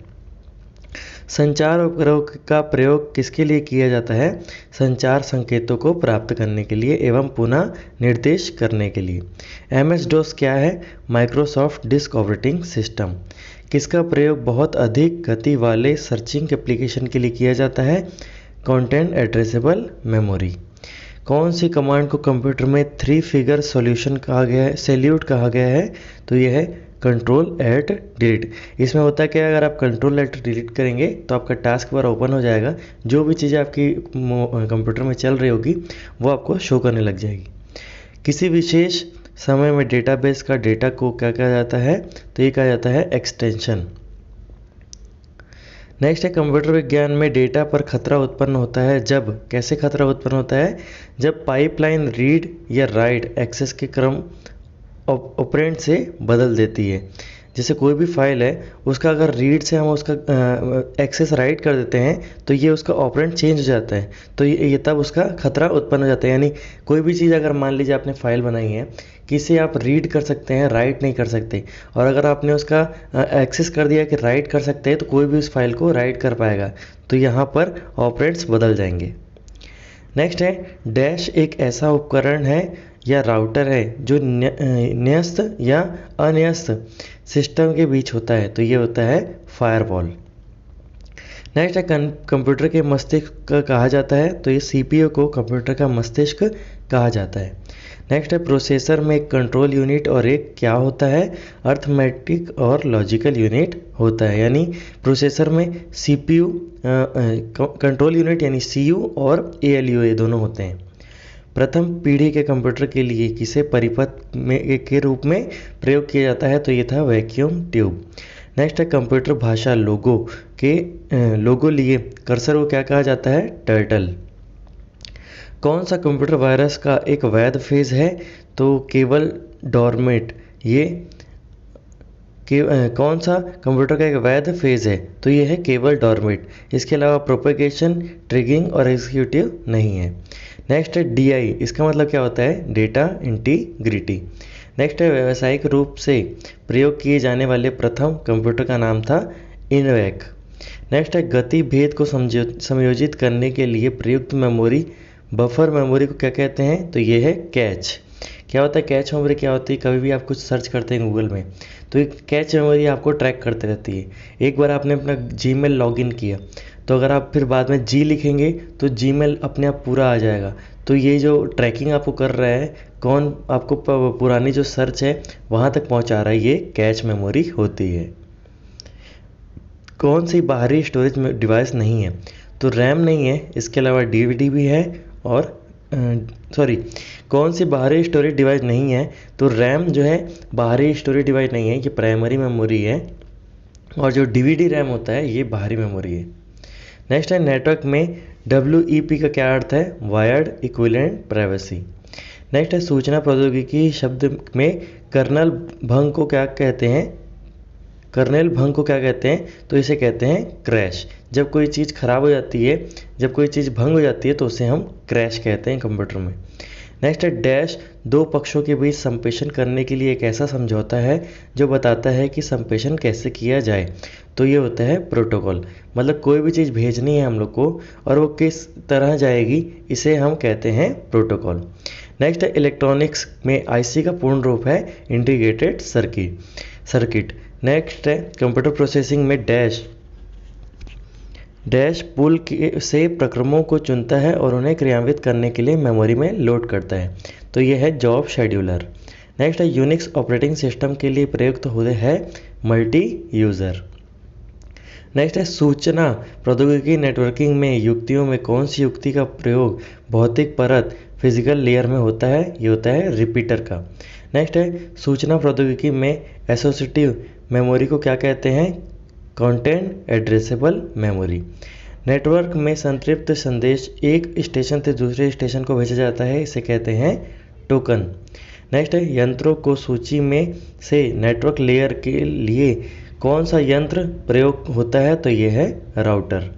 संचार उपग्रहों का प्रयोग किसके लिए किया जाता है? संचार संकेतों को प्राप्त करने के लिए एवं पुनः निर्देश करने के लिए। एमएस डॉस क्या है? Microsoft disk operating system. किसका प्रयोग बहुत अधिक गति वाले सर्चिंग एप्लीकेशन के लिए किया जाता है? Content addressable memory. कौन सी कमांड को कंप्यूटर में 3 फिगर सॉल्यूशन कहा गया है, सैल्यूट कहा गया है? तो यह है कंट्रोल एट डिलीट। इसमें होता है कि अगर आप कंट्रोल एट डिलीट करेंगे तो आपका टास्क बार ओपन हो जाएगा, जो भी चीज़ें आपकी कंप्यूटर में चल रही होगी वो आपको शो करने लग जाएगी। किसी विशेष समय में डेटाबेस का डेटा को क्या कहा जाता है? तो ये कहा जाता है एक्सटेंशन। नेक्स्ट है, कंप्यूटर विज्ञान में डेटा पर खतरा उत्पन्न होता है जब, कैसे खतरा उत्पन्न होता है? जब पाइपलाइन रीड या राइट एक्सेस के क्रम ऑपरेंड से बदल देती है। जैसे कोई भी फाइल है, उसका अगर रीड से हम उसका एक्सेस राइट कर देते हैं तो ये उसका ऑपरेंड चेंज हो जाता है, तो ये तब उसका खतरा उत्पन्न हो जाता है। यानी कोई भी चीज़ अगर मान लीजिए आपने फाइल बनाई है, किसे आप रीड कर सकते हैं, राइट नहीं कर सकते, और अगर आपने उसका एक्सेस कर दिया कि राइट कर सकते हैं तो कोई भी उस फाइल को राइट कर पाएगा, तो यहाँ पर ऑपरेंड्स बदल जाएंगे। नेक्स्ट है, डैश एक ऐसा उपकरण है या राउटर है जो न्यस्त या अन्यस्त सिस्टम के बीच होता है, तो ये होता है फायरवॉल। नेक्स्ट है, कंप्यूटर के मस्तिष्क कहा जाता है, तो ये सीपीयू को कंप्यूटर का मस्तिष्क कहा जाता है। नेक्स्ट है, प्रोसेसर में एक कंट्रोल यूनिट और एक क्या होता है? अर्थमेटिक और लॉजिकल यूनिट होता है। यानी प्रोसेसर में सीपीयू कंट्रोल यूनिट यानी सीयू और एएलयू ये दोनों होते हैं। प्रथम पीढ़ी के कंप्यूटर के लिए किसे परिपथ के रूप में प्रयोग किया जाता है? तो ये था वैक्यूम ट्यूब। नेक्स्ट है, कंप्यूटर भाषा लोगो लिए कर्सर को क्या कहा जाता है? टर्टल। कौन सा कंप्यूटर वायरस का एक वैध फेज है? तो केवल डॉर्मेट। ये कौन सा कंप्यूटर का एक वैध फेज है? तो ये है केवल डॉर्मेट। इसके अलावा प्रोपेगेशन, ट्रिगिंग और एग्जीक्यूटिव नहीं है। नेक्स्ट है, डीआई, इसका मतलब क्या होता है? Data integrity. नेक्स्ट है, व्यावसायिक रूप से प्रयोग किए जाने वाले प्रथम कंप्यूटर का नाम था इनवैक। नेक्स्ट है, गति भेद को समायोजित करने के लिए प्रयुक्त मेमोरी, बफर मेमोरी को क्या कहते हैं? तो ये है कैच। क्या होता है कैच मेमोरी? क्या होती है, कभी भी आप कुछ सर्च करते हैं गूगल में तो एक कैच मेमोरी आपको ट्रैक करते रहती है। एक बार आपने अपना जीमेल लॉगिन किया तो अगर आप फिर बाद में जी लिखेंगे तो जीमेल अपने आप पूरा आ जाएगा। तो ये जो ट्रैकिंग आपको कर रहा है, कौन आपको पुरानी जो सर्च है वहाँ तक पहुँचा रहा है, ये कैच मेमोरी होती है। कौन सी बाहरी स्टोरेज डिवाइस नहीं है? तो रैम नहीं है, इसके अलावा डीवीडी भी है और कौन सी बाहरी स्टोरेज डिवाइस नहीं है? तो रैम जो है बाहरी स्टोरेज डिवाइस नहीं है, ये प्राइमरी मेमोरी है, और जो डीवीडी रैम होता है ये बाहरी मेमोरी है। नेक्स्ट है, नेटवर्क में WEP का क्या अर्थ है? Wired equivalent privacy. नेक्स्ट है, सूचना प्रौद्योगिकी शब्द में कर्नेल भंग को क्या कहते हैं? कर्नेल भंग को क्या कहते हैं? तो इसे कहते हैं क्रैश। जब कोई चीज़ खराब हो जाती है, जब कोई चीज़ भंग हो जाती है तो उसे हम क्रैश कहते हैं कंप्यूटर में। नेक्स्ट है, डैश दो पक्षों के बीच संप्रेषण करने के लिए एक ऐसा समझौता है जो बताता है कि संप्रेषण कैसे किया जाए, तो ये होता है प्रोटोकॉल। मतलब कोई भी चीज़ भेजनी है हम लोग को और वो किस तरह जाएगी, इसे हम कहते हैं प्रोटोकॉल। नेक्स्ट है, इलेक्ट्रॉनिक्स में आईसी का पूर्ण रूप है इंटीग्रेटेड सर्किट। नेक्स्ट है, कंप्यूटर प्रोसेसिंग में डैश डैश पुल से प्रक्रमों को चुनता है और उन्हें क्रियान्वित करने के लिए मेमोरी में लोड करता है। तो ये है जॉब शेड्यूलर। नेक्स्ट है यूनिक्स ऑपरेटिंग सिस्टम के लिए प्रयुक्त होते हैं मल्टी यूज़र। नेक्स्ट है सूचना प्रौद्योगिकी नेटवर्किंग में युक्तियों में कौन सी युक्ति का प्रयोग भौतिक परत फिजिकल लेयर में होता है? ये होता है रिपीटर का। नेक्स्ट है सूचना प्रौद्योगिकी में एसोसिएटिव मेमोरी को क्या कहते हैं? Content addressable memory. नेटवर्क में संतृप्त संदेश एक स्टेशन से दूसरे स्टेशन को भेजा जाता है, इसे कहते हैं टोकन। नेक्स्ट है यंत्रों को सूची में से नेटवर्क लेयर के लिए कौन सा यंत्र प्रयोग होता है? तो ये है राउटर।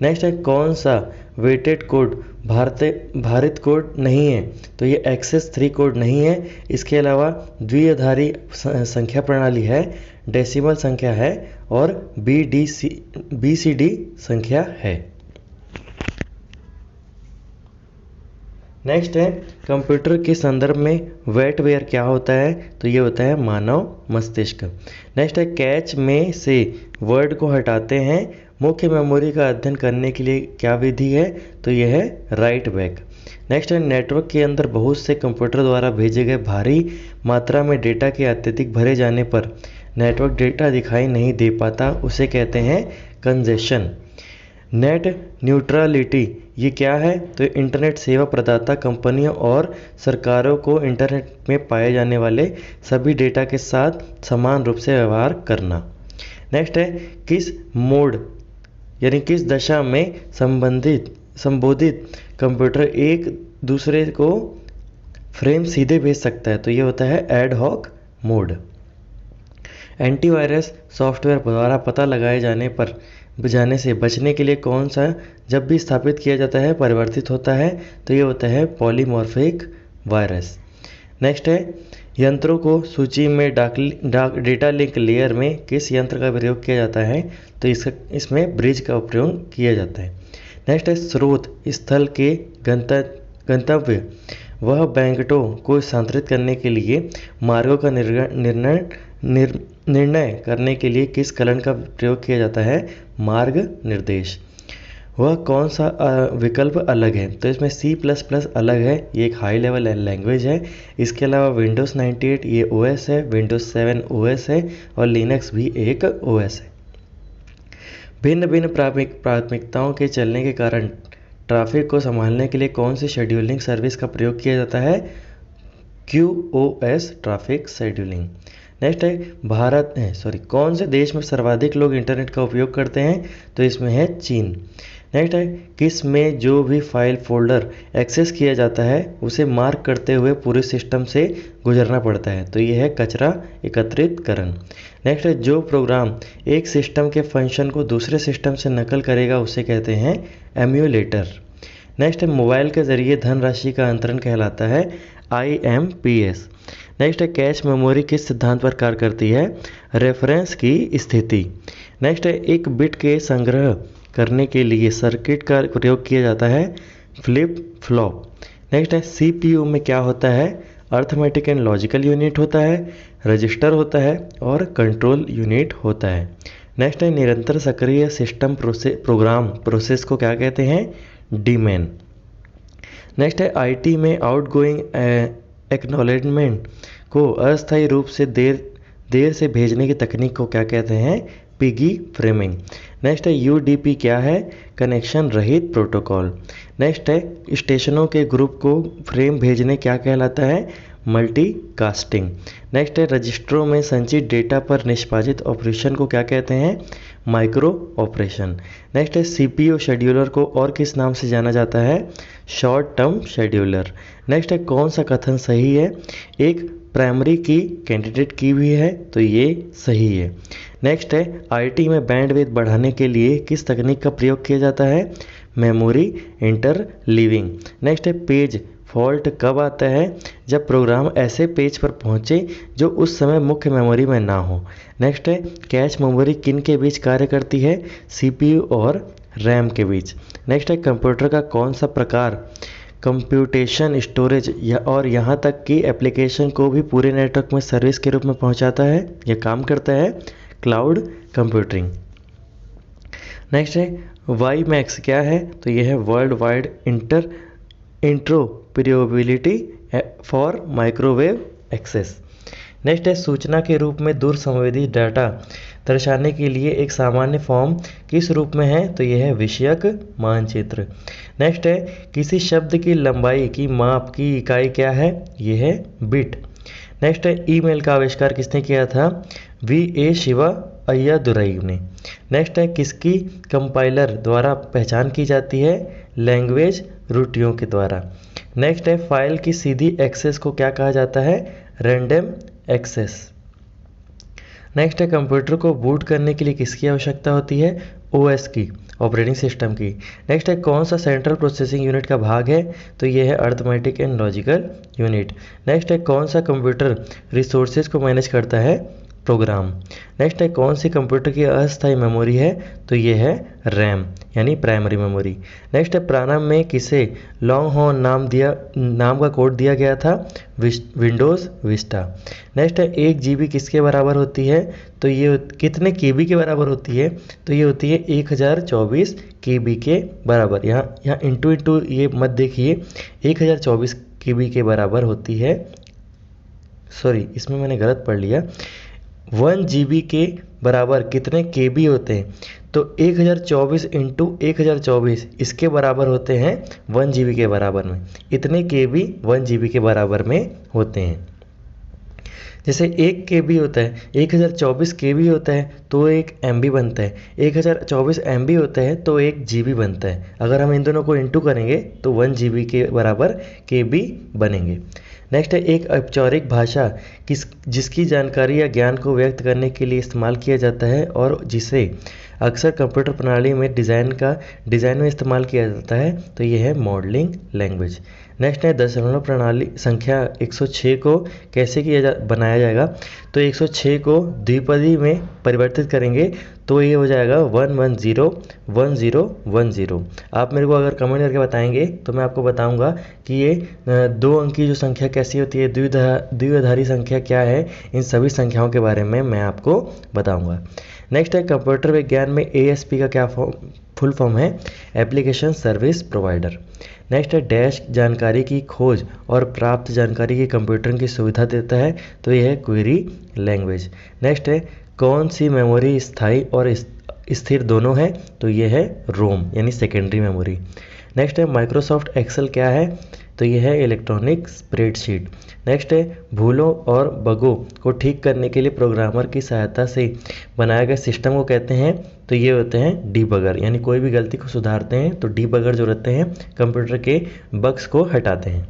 नेक्स्ट है कौन सा वेटेड कोड भारित कोड नहीं है? तो ये एक्सेस 3 कोड नहीं है। इसके अलावा द्विआधारी संख्या प्रणाली है, डेसिमल संख्या है और BCD संख्या है। नेक्स्ट है कंप्यूटर के संदर्भ में वेटवेयर क्या होता है? तो ये होता है मानव मस्तिष्क। नेक्स्ट है कैच में से वर्ड को हटाते हैं मुख्य मेमोरी का अध्ययन करने के लिए क्या विधि है? तो यह है राइट बैक। नेक्स्ट है नेटवर्क के अंदर बहुत से कंप्यूटर द्वारा भेजे गए भारी मात्रा में डेटा के अत्यधिक भरे जाने पर नेटवर्क डेटा दिखाई नहीं दे पाता, उसे कहते हैं कंजेशन। नेट न्यूट्रलिटी ये क्या है? तो इंटरनेट सेवा प्रदाता कंपनियों और सरकारों को इंटरनेट में पाए जाने वाले सभी डेटा के साथ समान रूप से व्यवहार करना। नेक्स्ट है किस मोड यानी किस दशा में संबोधित कंप्यूटर एक दूसरे को फ्रेम सीधे भेज सकता है? तो ये होता है ad hoc mode. Antivirus software द्वारा पता लगाए जाने से बचने के लिए कौन सा जब भी स्थापित किया जाता है परिवर्तित होता है? तो ये होता है पॉलीमॉर्फिक वायरस। नेक्स्ट है यंत्रों को सूची में डेटा लिंक लेयर में किस यंत्र का प्रयोग किया जाता है? तो इसमें ब्रिज का प्रयोग किया जाता है। नेक्स्ट है स्रोत स्थल के गंतव्य वह बैंकटों को स्थानांतरित करने के लिए मार्गों का निर्णय करने के लिए किस कलन का प्रयोग किया जाता है? मार्ग निर्देश। वह कौन सा विकल्प अलग है? तो इसमें C++ अलग है, ये एक हाई लेवल लैंग्वेज है। इसके अलावा विंडोज़ 98 ये OS है, विंडोज़ 7 OS है और लिनक्स भी एक OS है। भिन्न भिन्न प्राथमिकताओं के चलने के कारण ट्रैफिक को संभालने के लिए कौन सी शेड्यूलिंग सर्विस का प्रयोग किया जाता है? QoS traffic scheduling. नेक्स्ट है कौन से देश में सर्वाधिक लोग इंटरनेट का उपयोग करते हैं? तो इसमें है चीन। नेक्स्ट है किस में जो भी फाइल फोल्डर एक्सेस किया जाता है उसे मार्क करते हुए पूरे सिस्टम से गुजरना पड़ता है? तो यह है कचरा एकत्रितकरण। नेक्स्ट है जो प्रोग्राम एक सिस्टम के फंक्शन को दूसरे सिस्टम से नकल करेगा उसे कहते हैं एम्यूलेटर। नेक्स्ट है मोबाइल के जरिए धनराशि का अंतरण कहलाता है IMPS। नेक्स्ट है कैश मेमोरी किस सिद्धांत पर कार्य करती है? रेफरेंस की स्थिति। नेक्स्ट है एक बिट के संग्रह करने के लिए सर्किट का प्रयोग किया जाता है फ्लिप फ्लॉप। नेक्स्ट है CPU में क्या होता है? अर्थमेटिक एंड लॉजिकल यूनिट होता है, रजिस्टर होता है और कंट्रोल यूनिट होता है। नेक्स्ट है निरंतर सक्रिय सिस्टम प्रोग्राम प्रोसेस को क्या कहते हैं? डीमैन। नेक्स्ट है IT में आउटगोइंग एक्नॉलेजमेंट को अस्थायी रूप से देर से भेजने की तकनीक को क्या कहते हैं? Piggy framing. नेक्स्ट है UDP क्या है? कनेक्शन रहित प्रोटोकॉल। नेक्स्ट है स्टेशनों के ग्रुप को फ्रेम भेजने क्या कहलाता है? मल्टीकास्टिंग। नेक्स्ट है रजिस्टरों में संचित डेटा पर निष्पादित ऑपरेशन को क्या कहते हैं? Micro operation. नेक्स्ट है CPU शेड्यूलर को और किस नाम से जाना जाता है? Short term scheduler. नेक्स्ट है कौन सा कथन सही है? एक प्राइमरी की कैंडिडेट की भी है, तो ये सही है। नेक्स्ट है IT में बैंडविड्थ बढ़ाने के लिए किस तकनीक का प्रयोग किया जाता है? Memory interleaving. नेक्स्ट है पेज फॉल्ट कब आता है? जब प्रोग्राम ऐसे पेज पर पहुंचे जो उस समय मुख्य मेमोरी में ना हो। नेक्स्ट है कैश मेमोरी किन के बीच कार्य करती है? CPU और RAM के बीच। नेक्स्ट है कंप्यूटर का कौन सा प्रकार कंप्यूटेशन स्टोरेज और यहाँ तक कि एप्लीकेशन को भी पूरे नेटवर्क में सर्विस के रूप में पहुँचाता है या काम करता है? Cloud computing. नेक्स्ट है वाई मैक्स क्या है, तो यह है world wide interoperability for microwave access. Next है सूचना के रूप में दूर संवेदी डाटा दर्शाने के लिए एक सामान्य फॉर्म किस रूप में है, तो यह है विषयक मानचित्र। नेक्स्ट है किसी शब्द की लंबाई की माप की इकाई क्या है, यह है बिट। नेक्स्ट है ईमेल का आविष्कार किसने किया था, V.A. शिवा अय्यादुरई ने। नेक्स्ट है किसकी कंपाइलर द्वारा पहचान की जाती है, लैंग्वेज रूटियों के द्वारा। नेक्स्ट है फाइल की सीधी एक्सेस को क्या कहा जाता है, रैंडम एक्सेस। नेक्स्ट है कंप्यूटर को बूट करने के लिए किसकी आवश्यकता होती है, OS की, ऑपरेटिंग सिस्टम की। नेक्स्ट है कौन सा सेंट्रल प्रोसेसिंग यूनिट का भाग है, तो ये है arithmetic and logical unit. Next है कौन सा कंप्यूटर रिसोर्सेज को मैनेज करता है, प्रोग्राम। नेक्स्ट है कौन सी कंप्यूटर की अस्थायी मेमोरी है, तो ये है रैम यानी प्राइमरी मेमोरी। नेक्स्ट है प्रारंभ में किसे लॉन्ग हॉर्न नाम का कोड दिया गया था, विंडोज़ विस्टा। नेक्स्ट है 1 GB किसके बराबर होती है, तो ये कितने KB के बराबर होती है, तो ये होती है 1024 KB के बराबर। यहाँ इंटू ये मत देखिए, 1024 KB के बराबर होती है, सॉरी इसमें मैंने गलत पढ़ लिया। 1 GB के बराबर कितने KB होते हैं, तो 1024 इंटू 1024 इसके बराबर होते हैं 1 GB के बराबर में। इतने KB 1 GB के बराबर में होते हैं। जैसे 1 KB होता है, 1024 KB होता है तो 1 MB बनता है, 1024 MB होता है तो 1 GB बनता है। अगर हम इन दोनों को इंटू करेंगे तो 1 GB के बराबर KB बनेंगे। नेक्स्ट है एक औपचारिक भाषा जिसकी जानकारी या ज्ञान को व्यक्त करने के लिए इस्तेमाल किया जाता है और जिसे अक्सर कंप्यूटर प्रणाली में डिज़ाइन में इस्तेमाल किया जाता है, तो यह है मॉडलिंग लैंग्वेज। नेक्स्ट है दशमलव प्रणाली संख्या 106 को कैसे बनाया जाएगा, तो 106 को द्विपदी में परिवर्तित करेंगे तो ये हो जाएगा 1101010। आप मेरे को अगर कमेंट करके बताएंगे तो मैं आपको बताऊंगा कि ये 2 अंक की जो संख्या कैसी होती है, द्विआधारी संख्या क्या है, इन सभी संख्याओं के बारे में मैं आपको बताऊंगा। नेक्स्ट है कंप्यूटर विज्ञान में ASP का क्या फुल फॉर्म है, एप्लीकेशन सर्विस प्रोवाइडर। नेक्स्ट है डैश जानकारी की खोज और प्राप्त जानकारी की कंप्यूटर की सुविधा देता है, तो यह है क्वेरी लैंग्वेज। नेक्स्ट है कौन सी मेमोरी स्थायी और स्थिर दोनों है, तो यह है रोम यानी सेकेंडरी मेमोरी। नेक्स्ट है माइक्रोसॉफ्ट एक्सेल क्या है, तो यह है इलेक्ट्रॉनिक स्प्रेडशीट। नेक्स्ट है भूलों और बगों को ठीक करने के लिए प्रोग्रामर की सहायता से बनाए गए सिस्टम को कहते हैं, तो ये होते हैं डीबगर, यानी कोई भी गलती को सुधारते हैं तो डीबगर जो रहते हैं कंप्यूटर के बग्स को हटाते हैं।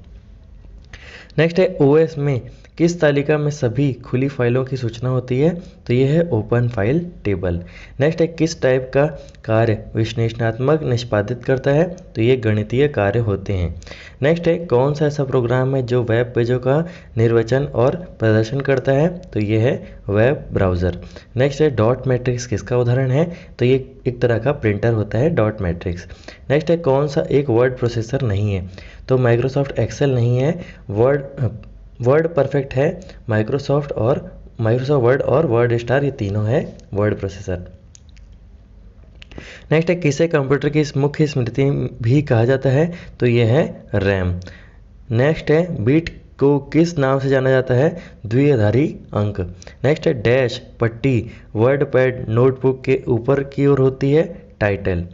नेक्स्ट है OS में किस तालिका में सभी खुली फाइलों की सूचना होती है, तो यह है ओपन फाइल टेबल। नेक्स्ट है किस टाइप का कार्य विश्लेषणात्मक निष्पादित करता है, तो ये गणितीय कार्य होते हैं। नेक्स्ट है कौन सा ऐसा प्रोग्राम है जो वेब पेजों का निर्वचन और प्रदर्शन करता है, तो ये है वेब ब्राउज़र। नेक्स्ट है डॉट मैट्रिक्स किसका उदाहरण है, तो ये एक तरह का प्रिंटर होता है डॉट मैट्रिक्स। नेक्स्ट है कौन सा एक वर्ड प्रोसेसर नहीं है, तो माइक्रोसॉफ्ट एक्सेल नहीं है, वर्ड परफेक्ट है, माइक्रोसॉफ्ट वर्ड और वर्ड स्टार ये तीनों है वर्ड प्रोसेसर। नेक्स्ट है किसे कंप्यूटर की मुख्य स्मृति भी कहा जाता है, तो यह है रैम। नेक्स्ट है बिट को किस नाम से जाना जाता है, द्विआधारी अंक। नेक्स्ट है डैश पट्टी वर्ड पैड नोटबुक के ऊपर की ओर होती है, टाइटल।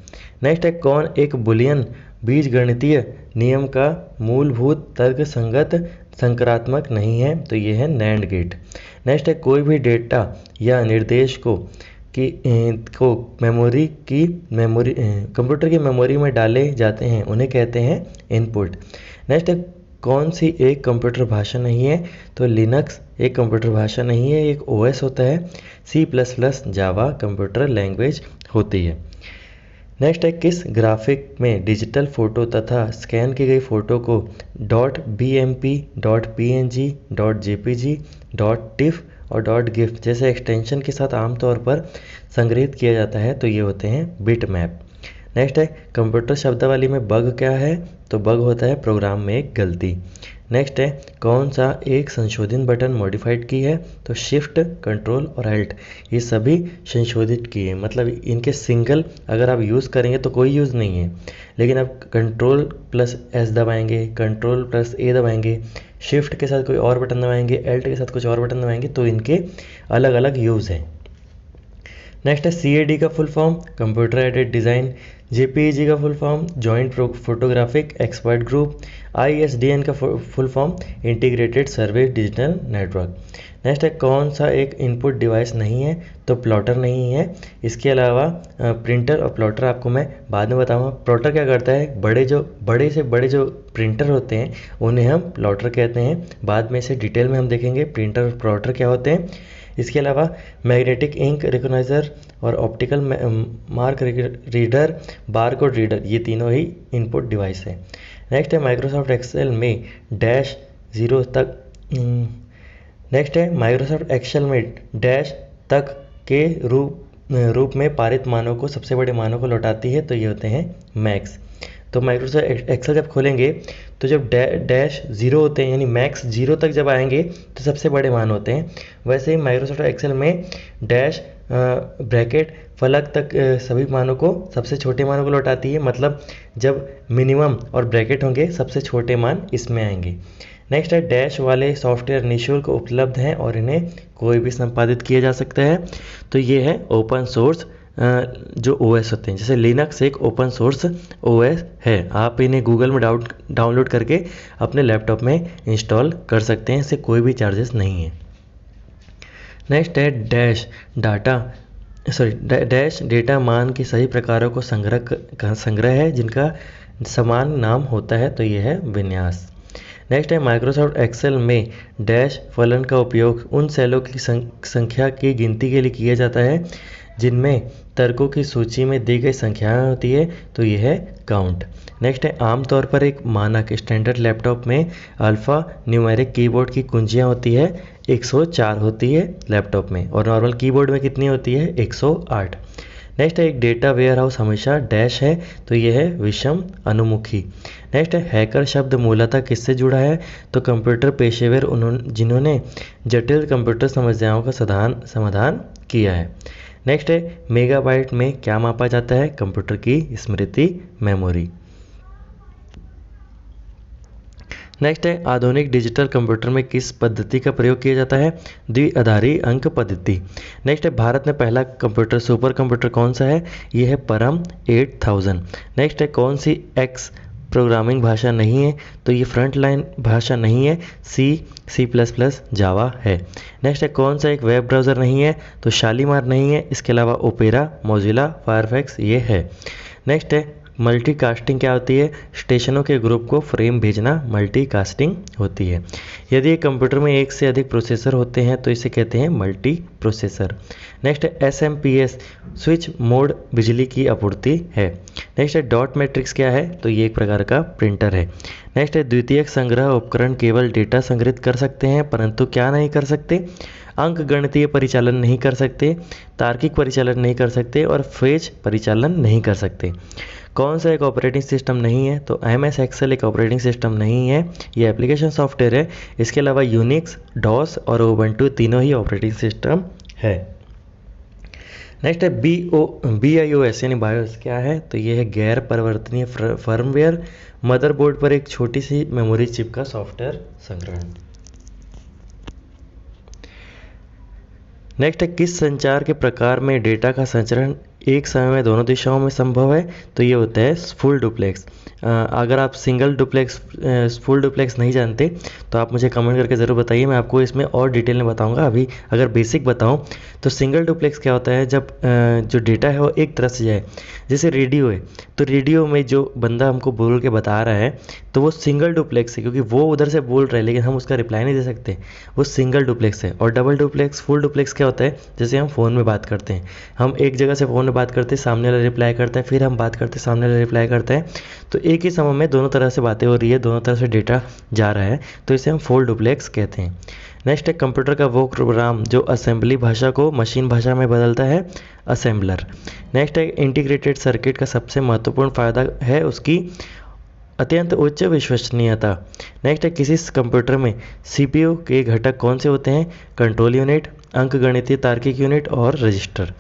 नेक्स्ट है कौन एक बुलियन बीजगणितीय नियम का मूलभूत तर्क संगत संक्रात्मक नहीं है, तो यह है नैंड गेट। नेक्स्ट है कोई भी डेटा या निर्देश को कंप्यूटर की मेमोरी में डाले जाते हैं उन्हें कहते हैं इनपुट। नेक्स्ट है कौन सी एक कंप्यूटर भाषा नहीं है, तो लिनक्स एक कंप्यूटर भाषा नहीं है, एक OS होता है। C++ जावा कंप्यूटर लैंग्वेज होती है। नेक्स्ट है किस ग्राफिक में डिजिटल फ़ोटो तथा स्कैन की गई फ़ोटो को .bmp .png .jpg .tiff और .gif जैसे एक्सटेंशन के साथ आमतौर पर संग्रहित किया जाता है, तो ये होते हैं बिट मैप। नेक्स्ट है कंप्यूटर शब्दावली में बग क्या है, तो बग होता है प्रोग्राम में एक गलती। नेक्स्ट है कौन सा एक संशोधित बटन मॉडिफाइड की है, तो शिफ्ट, कंट्रोल और अल्ट ये सभी संशोधित की है, मतलब इनके सिंगल अगर आप यूज़ करेंगे तो कोई यूज़ नहीं है, लेकिन आप कंट्रोल प्लस एस दबाएंगे, कंट्रोल प्लस ए दबाएंगे, शिफ्ट के साथ कोई और बटन दबाएंगे, अल्ट के साथ कुछ और बटन दबाएंगे तो इनके अलग अलग यूज़ हैं। नेक्स्ट है CAD का full form computer aided design, JPEG का full form joint photographic expert group, ISDN का full form integrated service digital network. Next है कौन सा एक इनपुट डिवाइस नहीं है, तो प्लॉटर नहीं है। इसके अलावा प्रिंटर और प्लॉटर आपको मैं बाद में बताऊंगा। प्लॉटर क्या करता है, बड़े से बड़े जो प्रिंटर होते हैं उन्हें हम प्लॉटर कहते हैं, बाद में इसे डिटेल में हम देखेंगे प्रिंटर और प्लॉटर क्या होते हैं। इसके अलावा मैग्नेटिक इंक रिकॉग्नाइजर और optical mark reader, barcode reader ये तीनों ही इनपुट डिवाइस है। नेक्स्ट है माइक्रोसॉफ्ट एक्सेल में डैश ज़ीरो तक नेक्स्ट है माइक्रोसॉफ्ट एक्सेल में डैश तक के रूप में पारित मानों को सबसे बड़े मानों को लौटाती है, तो ये होते हैं मैक्स। तो माइक्रोसॉफ्ट एक्सेल जब खोलेंगे तो जब डैश ज़ीरो होते हैं यानी मैक्स ज़ीरो तक जब आएंगे तो सबसे बड़े मान होते हैं। वैसे ही माइक्रोसॉफ्ट एक्सेल में डैश ब्रैकेट फलक तक सभी मानों को सबसे छोटे मानों को लौटाती है, मतलब जब मिनिमम और ब्रैकेट होंगे सबसे छोटे मान इसमें आएंगे। नेक्स्ट है डैश वाले सॉफ्टवेयर निःशुल्क उपलब्ध हैं और इन्हें कोई भी संपादित किया जा सकता है, तो ये है ओपन सोर्स जो OS होते हैं। जैसे लिनक्स एक ओपन सोर्स OS है, आप इन्हें गूगल में डाउनलोड करके अपने लैपटॉप में इंस्टॉल कर सकते हैं, इससे कोई भी चार्जेस नहीं है। नेक्स्ट है डैश डेटा मान के सही प्रकारों को संग्रह है जिनका समान नाम होता है, तो ये है विन्यास। नेक्स्ट है माइक्रोसॉफ्ट एक्सेल में डैश फलन का उपयोग उन सेलों की संख्या की गिनती के लिए किया जाता है जिनमें तर्कों की सूची में दी गई संख्याएं होती है, तो यह है काउंट। नेक्स्ट है आमतौर पर एक मानक स्टैंडर्ड लैपटॉप में अल्फ़ा न्यूमेरिक कीबोर्ड की कुंजियां होती है 104 होती है लैपटॉप में, और नॉर्मल कीबोर्ड में कितनी होती है 108। नेक्स्ट है एक डेटा वेयर हाउस हमेशा डैश है, तो यह है विषम अनुमुखी। नेक्स्ट है हैकर शब्द मूलतः किससे जुड़ा है, तो कंप्यूटर पेशेवर जिन्होंने जटिल कंप्यूटर समस्याओं का समाधान किया है। नेक्स्ट है मेगाबाइट में क्या मापा जाता है, कंप्यूटर की स्मृति मेमोरी। नेक्स्ट है आधुनिक डिजिटल कंप्यूटर में किस पद्धति का प्रयोग किया जाता है, द्विआधारी अंक पद्धति। नेक्स्ट है भारत में पहला कंप्यूटर सुपर कंप्यूटर कौन सा है, यह है परम 8000। नेक्स्ट है कौन सी एक्स प्रोग्रामिंग भाषा नहीं है, तो ये फ्रंट लाइन भाषा नहीं है, C++ जावा है। नेक्स्ट है कौन सा एक वेब ब्राउज़र नहीं है, तो शालीमार नहीं है, इसके अलावा ओपेरा, मोजिला, फायरफॉक्स ये है। नेक्स्ट है मल्टीकास्टिंग क्या होती है, स्टेशनों के ग्रुप को फ्रेम भेजना मल्टीकास्टिंग होती है। यदि एक कंप्यूटर में एक से अधिक प्रोसेसर होते हैं तो इसे कहते हैं मल्टी प्रोसेसर। नेक्स्ट है SMP स्विच मोड बिजली की आपूर्ति है। नेक्स्ट है डॉट मैट्रिक्स क्या है, तो ये एक प्रकार का प्रिंटर है। नेक्स्ट है द्वितीयक संग्रह उपकरण केवल डेटा संग्रहित कर सकते हैं परंतु क्या नहीं कर सकते, अंक गणितीय परिचालन नहीं कर सकते, तार्किक परिचालन नहीं कर सकते और फेज परिचालन नहीं कर सकते। कौन सा एक ऑपरेटिंग सिस्टम नहीं है, तो MS एक्सेल एक ऑपरेटिंग सिस्टम नहीं है, ये एप्लीकेशन सॉफ्टवेयर है। इसके अलावा यूनिक्स, डॉस और उबंटू तीनों ही ऑपरेटिंग सिस्टम है। नेक्स्ट है BIOS यानी बायोस क्या है, तो ये है गैर परिवर्तनीय फर्मवेयर, मदरबोर्ड पर एक छोटी सी मेमोरी चिप का सॉफ्टवेयर संग्रहण। नेक्स्ट है किस संचार के प्रकार में डेटा का संचरण एक समय में दोनों दिशाओं में संभव है, तो ये होता है फुल डुप्लेक्स। अगर आप सिंगल डुप्लेक्स फुल डुप्लेक्स नहीं जानते तो आप मुझे कमेंट करके ज़रूर बताइए, मैं आपको इसमें और डिटेल में बताऊंगा। अभी अगर बेसिक बताऊं तो सिंगल डुप्लेक्स क्या होता है, जब जो डेटा है वो एक तरफ से जाए, जैसे रेडियो है तो रेडियो में जो बंदा हमको बोल के बता रहा है तो वो सिंगल डुप्लेक्स है, क्योंकि वो उधर से बोल रहा है लेकिन हम उसका रिप्लाई नहीं दे सकते, वो सिंगल डुप्लेक्स है। और डबल डुप्लेक्स फुल डुप्लेक्स क्या होता है, जैसे हम फ़ोन में बात करते हैं, हम एक जगह से फ़ोन में बात करते हैं, सामने वाला रिप्लाई करता है, फिर हम बात करते हैं, सामने वाला रिप्लाई करता है, तो एक ही समय में दोनों तरह से बातें हो रही है, दोनों तरह से डेटा जा रहा है, तो इसे हम फुल डुप्लेक्स कहते हैं। नेक्स्ट है कंप्यूटर का वो प्रोग्राम जो असेंबली भाषा को मशीन भाषा में बदलता है, असेंबलर। नेक्स्ट है इंटीग्रेटेड सर्किट का सबसे महत्वपूर्ण फ़ायदा है उसकी अत्यंत उच्च विश्वसनीयता। नेक्स्ट है किसी कंप्यूटर में सीपीयू के घटक कौन से होते हैं? कंट्रोल यूनिट, अंकगणितीय तार्किक यूनिट और रजिस्टर।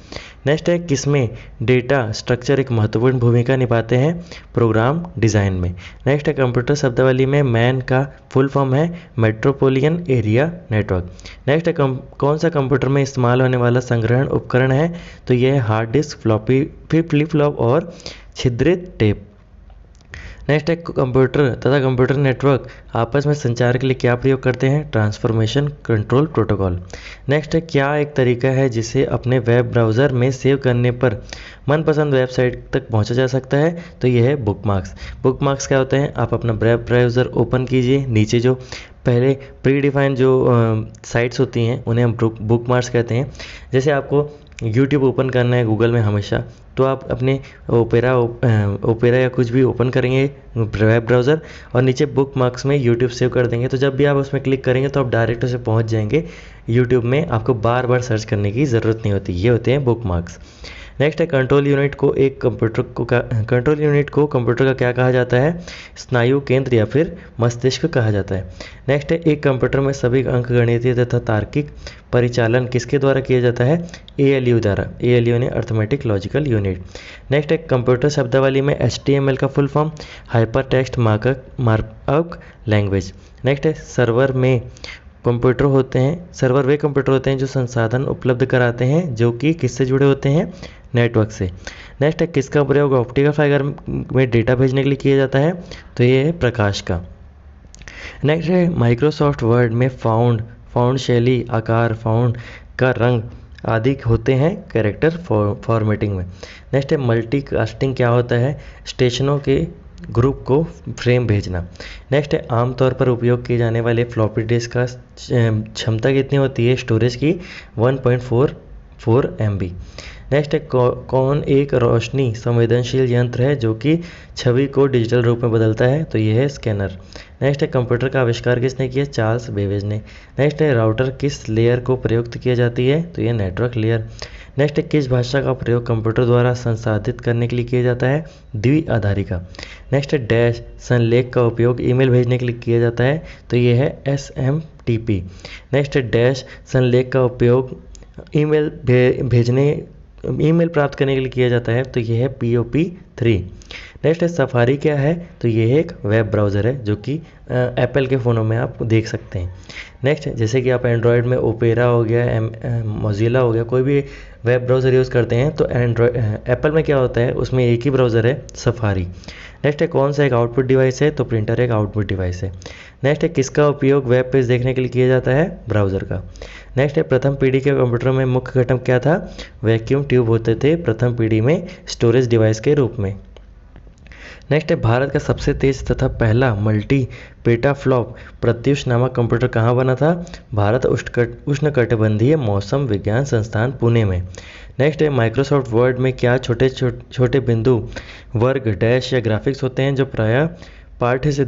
नेक्स्ट है किसमें डेटा स्ट्रक्चर एक महत्वपूर्ण भूमिका निभाते हैं? प्रोग्राम डिज़ाइन में। नेक्स्ट है कंप्यूटर शब्दावली में मैन का फुल फॉर्म है मेट्रोपोलियन एरिया नेटवर्क। नेक्स्ट है कौन सा कंप्यूटर में इस्तेमाल होने वाला संग्रहण उपकरण है? तो यह है hard disk, floppy, flip flop और छिद्रित टेप। नेक्स्ट है कंप्यूटर तथा कंप्यूटर नेटवर्क आपस में संचार के लिए क्या प्रयोग करते हैं? Transformation control protocol. नेक्स्ट है क्या एक तरीका है जिसे अपने वेब ब्राउज़र में सेव करने पर मनपसंद वेबसाइट तक पहुंचा जा सकता है? तो यह है बुकमार्क्स। बुकमार्क्स क्या होते हैं? आप अपना वेब ब्राउज़र ओपन कीजिए, नीचे जो पहले प्री डिफाइंड जो साइट्स होती हैं उन्हें हम बुकमार्क्स कहते हैं। जैसे आपको यूट्यूब ओपन करना है गूगल में हमेशा, तो आप अपने ओपेरा या कुछ भी ओपन करेंगे वेब ब्राउज़र और नीचे बुक मार्क्स में यूट्यूब सेव कर देंगे, तो जब भी आप उसमें क्लिक करेंगे तो आप डायरेक्ट उसे पहुंच जाएंगे यूट्यूब में। आपको बार बार सर्च करने की ज़रूरत नहीं होती। ये होते हैं बुक मार्क्स। नेक्स्ट है कंट्रोल यूनिट को कंप्यूटर का क्या कहा जाता है? स्नायु केंद्र या फिर मस्तिष्क कहा जाता है। नेक्स्ट है एक कंप्यूटर में सभी अंकगणितीय तथा तार्किक परिचालन किसके द्वारा किया जाता है? ALU द्वारा। ALU ने अर्थमेटिक लॉजिकल यूनिट। नेक्स्ट है कंप्यूटर शब्दावली में HTML का full form hyper text markup language. Next है सर्वर वे कंप्यूटर होते हैं जो संसाधन उपलब्ध कराते हैं, जो कि किससे जुड़े होते हैं? नेटवर्क से। नेक्स्ट है किसका प्रयोग ऑप्टिकल फाइबर में डेटा भेजने के लिए किया जाता है? तो ये है प्रकाश का। नेक्स्ट है माइक्रोसॉफ्ट वर्ड में फाउंड शैली, आकार, फाउंड का रंग आदि होते हैं कैरेक्टर फॉर्मेटिंग में। नेक्स्ट है मल्टीकास्टिंग क्या होता है? स्टेशनों के ग्रुप को फ्रेम भेजना। नेक्स्ट है आमतौर पर उपयोग किए जाने वाले फ्लॉपी डिस्क का क्षमता कितनी होती है स्टोरेज की? 1.44 MB। नेक्स्ट है कौन एक रोशनी संवेदनशील यंत्र है जो कि छवि को डिजिटल रूप में बदलता है? तो यह है स्कैनर। नेक्स्ट है कंप्यूटर का आविष्कार किसने किया? चार्ल्स बेबेज ने। नेक्स्ट है राउटर किस लेयर को प्रयुक्त किया जाती है? तो यह नेटवर्क लेयर। नेक्स्ट है किस भाषा का प्रयोग कंप्यूटर द्वारा संसाधित करने के लिए किया जाता है? द्विआधारिका। नेक्स्ट है डैश संलेख का उपयोग ईमेल भेजने के लिए किया जाता है? तो यह है SMTP। नेक्स्ट है डैश संलेख का उपयोग ईमेल प्राप्त करने के लिए किया जाता है? तो यह है POP3। नेक्स्ट है सफारी क्या है? तो यह एक वेब ब्राउज़र है जो कि एप्पल के फ़ोनों में आप देख सकते हैं। नेक्स्ट जैसे कि आप एंड्रॉयड में ओपेरा हो गया, मोजिला हो गया, कोई भी वेब ब्राउज़र यूज़ करते हैं, तो एप्पल में क्या होता है? उसमें एक ही ब्राउज़र है, सफारी। नेक्स्ट है कौन सा एक आउटपुट डिवाइस है? तो प्रिंटर एक आउटपुट डिवाइस है। नेक्स्ट है किसका उपयोग वेब पेज देखने के लिए किया जाता है? ब्राउज़र का। नेक्स्ट है प्रथम पीढ़ी के कंप्यूटर में मुख्य घटक क्या था? वैक्यूम ट्यूब होते थे प्रथम पीढ़ी में स्टोरेज डिवाइस के रूप में। नेक्स्ट है भारत का सबसे तेज तथा पहला मल्टी पेटाफ्लॉप प्रत्यूष नामक कंप्यूटर कहाँ बना था? भारत उष्णकटिबंधीय मौसम विज्ञान संस्थान पुणे में। नेक्स्ट है माइक्रोसॉफ्ट वर्ड में क्या छोटे छोटे बिंदु, वर्ग, डैश या ग्राफिक्स होते हैं जो प्रायः पाठ्य से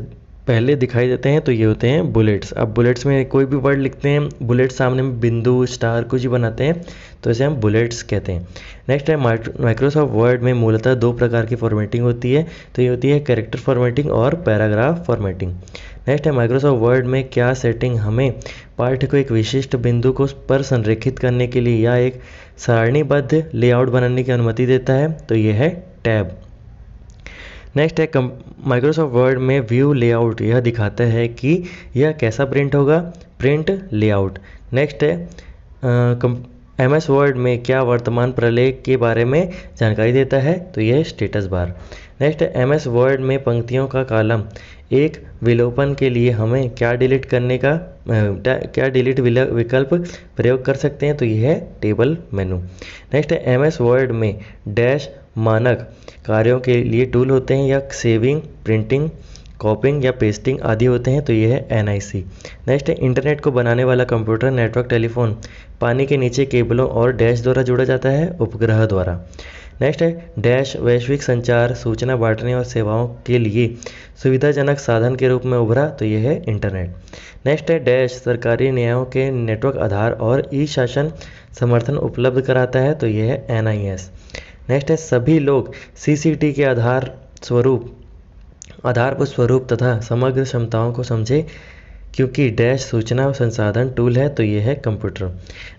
पहले दिखाई देते हैं? तो ये होते हैं बुलेट्स। अब बुलेट्स में कोई भी वर्ड लिखते हैं, बुलेट सामने में बिंदु, स्टार कुछ भी बनाते हैं, तो इसे हम बुलेट्स कहते हैं। नेक्स्ट है माइक्रोसॉफ्ट वर्ड में मूलतः दो प्रकार की फॉर्मेटिंग होती है, तो ये होती है कैरेक्टर फॉर्मेटिंग और पैराग्राफ फॉर्मेटिंग। नेक्स्ट है माइक्रोसॉफ्ट वर्ड में क्या सेटिंग हमें पाठ्य को एक विशिष्ट बिंदु को पर संरेखित करने के लिए या एक सारणीबद्ध लेआउट बनाने की अनुमति देता है? तो ये है टैब। नेक्स्ट है माइक्रोसॉफ्ट वर्ड में व्यू लेआउट यह दिखाता है कि यह कैसा प्रिंट होगा? Print layout. नेक्स्ट है MS वर्ड में क्या वर्तमान प्रलेख के बारे में जानकारी देता है? तो यह स्टेटस बार। नेक्स्ट है MS वर्ड में पंक्तियों का कॉलम एक विलोपन के लिए हमें क्या डिलीट विकल्प प्रयोग कर सकते हैं? तो यह है टेबल मेनू। नेक्स्ट है MS वर्ड में डैश मानक कार्यों के लिए टूल होते हैं या सेविंग, प्रिंटिंग, कॉपिंग या पेस्टिंग आदि होते हैं? तो यह है NIC। नेक्स्ट है इंटरनेट को बनाने वाला कंप्यूटर, नेटवर्क, टेलीफोन पानी के नीचे केबलों और डैश द्वारा जोड़ा जाता है? उपग्रह द्वारा। नेक्स्ट है डैश वैश्विक संचार, सूचना बांटने और सेवाओं के लिए सुविधाजनक साधन के रूप में उभरा? तो यह है इंटरनेट। नेक्स्ट है डैश सरकारी न्यायों के नेटवर्क आधार और ई-शासन समर्थन उपलब्ध कराता है? तो यह है NIS। नेक्स्ट है सभी लोग CCT के आधार स्वरूप आधारभूत स्वरूप तथा समग्र क्षमताओं को समझे, क्योंकि डैश सूचना संसाधन टूल है तो ये है कंप्यूटर।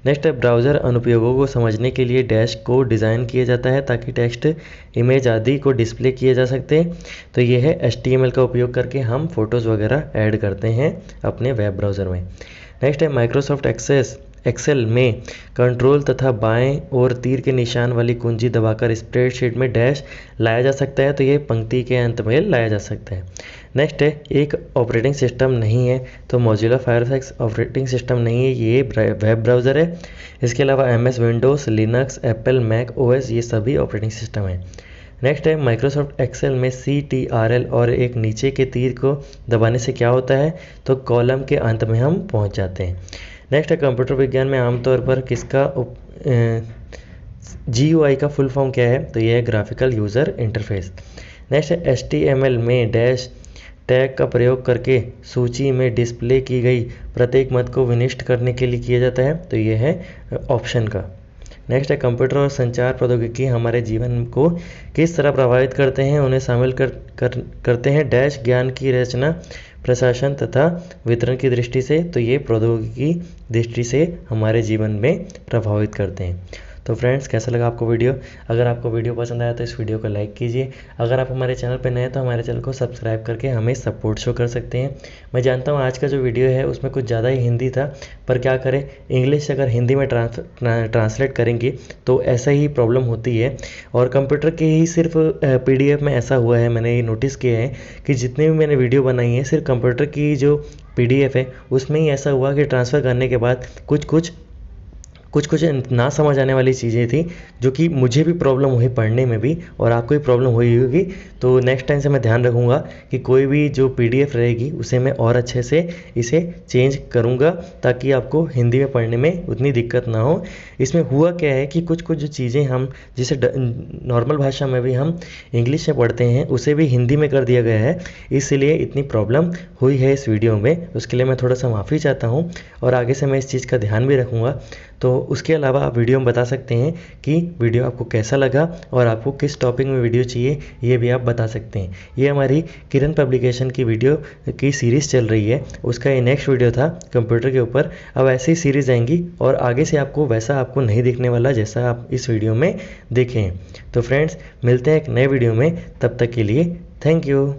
नेक्स्ट है ब्राउज़र अनुप्रयोगों को समझने के लिए डैश को डिज़ाइन किया जाता है ताकि टेक्स्ट, इमेज आदि को डिस्प्ले किए जा सकते हैं। तो ये है HTML का उपयोग करके हम फोटोज़ वगैरह ऐड करते हैं अपने वेब ब्राउज़र में। नेक्स्ट है माइक्रोसॉफ्ट एक्सेल में कंट्रोल तथा बाएं और तीर के निशान वाली कुंजी दबाकर स्प्रेडशीट में डैश लाया जा सकता है, तो ये पंक्ति के अंत में लाया जा सकता है। नेक्स्ट है एक ऑपरेटिंग सिस्टम नहीं है, तो मोजिला फायरफॉक्स ऑपरेटिंग सिस्टम नहीं है, ये वेब ब्राउज़र है। इसके अलावा MS Windows, Linux, Apple Mac OS ये सभी ऑपरेटिंग सिस्टम है। नेक्स्ट है माइक्रोसॉफ्ट एक्सेल में CTRL और एक नीचे के तीर को दबाने से क्या होता है, तो कॉलम के अंत में हम पहुंच जाते हैं। नेक्स्ट है कंप्यूटर विज्ञान में आमतौर पर किसका GUI का फुल फॉर्म क्या है, तो यह है ग्राफिकल यूज़र इंटरफेस। नेक्स्ट है HTML में डैश टैग का प्रयोग करके सूची में डिस्प्ले की गई प्रत्येक मत को विनिष्ट करने के लिए किया जाता है, तो यह है ऑप्शन का। नेक्स्ट है कंप्यूटर और संचार प्रौद्योगिकी हमारे जीवन को किस तरह प्रभावित करते हैं, उन्हें शामिल करते हैं डैश ज्ञान की रचना, प्रशासन तथा वितरण की दृष्टि से, तो ये प्रौद्योगिकी दृष्टि से हमारे जीवन में प्रभावित करते हैं। तो फ्रेंड्स, कैसा लगा आपको वीडियो? अगर आपको वीडियो पसंद आया तो इस वीडियो को लाइक कीजिए। अगर आप हमारे चैनल पर नए हैं तो हमारे चैनल को सब्सक्राइब करके हमें सपोर्ट शो कर सकते हैं। मैं जानता हूँ आज का जो वीडियो है उसमें कुछ ज़्यादा ही हिंदी था, पर क्या करें, इंग्लिश से अगर हिंदी में ट्रांसलेट करेंगे तो ऐसा ही प्रॉब्लम होती है। और कंप्यूटर के ही सिर्फ PDF में ऐसा हुआ है, मैंने ये नोटिस किया है कि जितने भी मैंने वीडियो बनाई है सिर्फ कंप्यूटर की जो PDF है उसमें ही ऐसा हुआ कि ट्रांसफ़र करने के बाद कुछ ना समझ आने वाली चीज़ें थी, जो कि मुझे भी प्रॉब्लम हुई पढ़ने में भी और आपको भी प्रॉब्लम हुई होगी। तो नेक्स्ट टाइम से मैं ध्यान रखूँगा कि कोई भी जो PDF रहेगी उसे मैं और अच्छे से इसे चेंज करूँगा ताकि आपको हिंदी में पढ़ने में उतनी दिक्कत ना हो। इसमें हुआ क्या है कि कुछ जो चीज़ें हम जिसे नॉर्मल भाषा में भी हम इंग्लिश में पढ़ते हैं उसे भी हिंदी में कर दिया गया है, इसलिए इतनी प्रॉब्लम हुई है इस वीडियो में। उसके लिए मैं थोड़ा सा माफ़ी चाहता हूँ और आगे से मैं इस चीज़ का ध्यान भी रखूँगा। तो उसके अलावा आप वीडियो में बता सकते हैं कि वीडियो आपको कैसा लगा और आपको किस टॉपिक में वीडियो चाहिए, ये भी आप बता सकते हैं। ये हमारी किरण पब्लिकेशन की वीडियो की सीरीज़ चल रही है, उसका ये नेक्स्ट वीडियो था कंप्यूटर के ऊपर। अब ऐसी ही सीरीज़ आएंगी और आगे से आपको वैसा आपको नहीं दिखने वाला जैसा आप इस वीडियो में देखें। तो फ्रेंड्स, मिलते हैं एक नए वीडियो में, तब तक के लिए थैंक यू।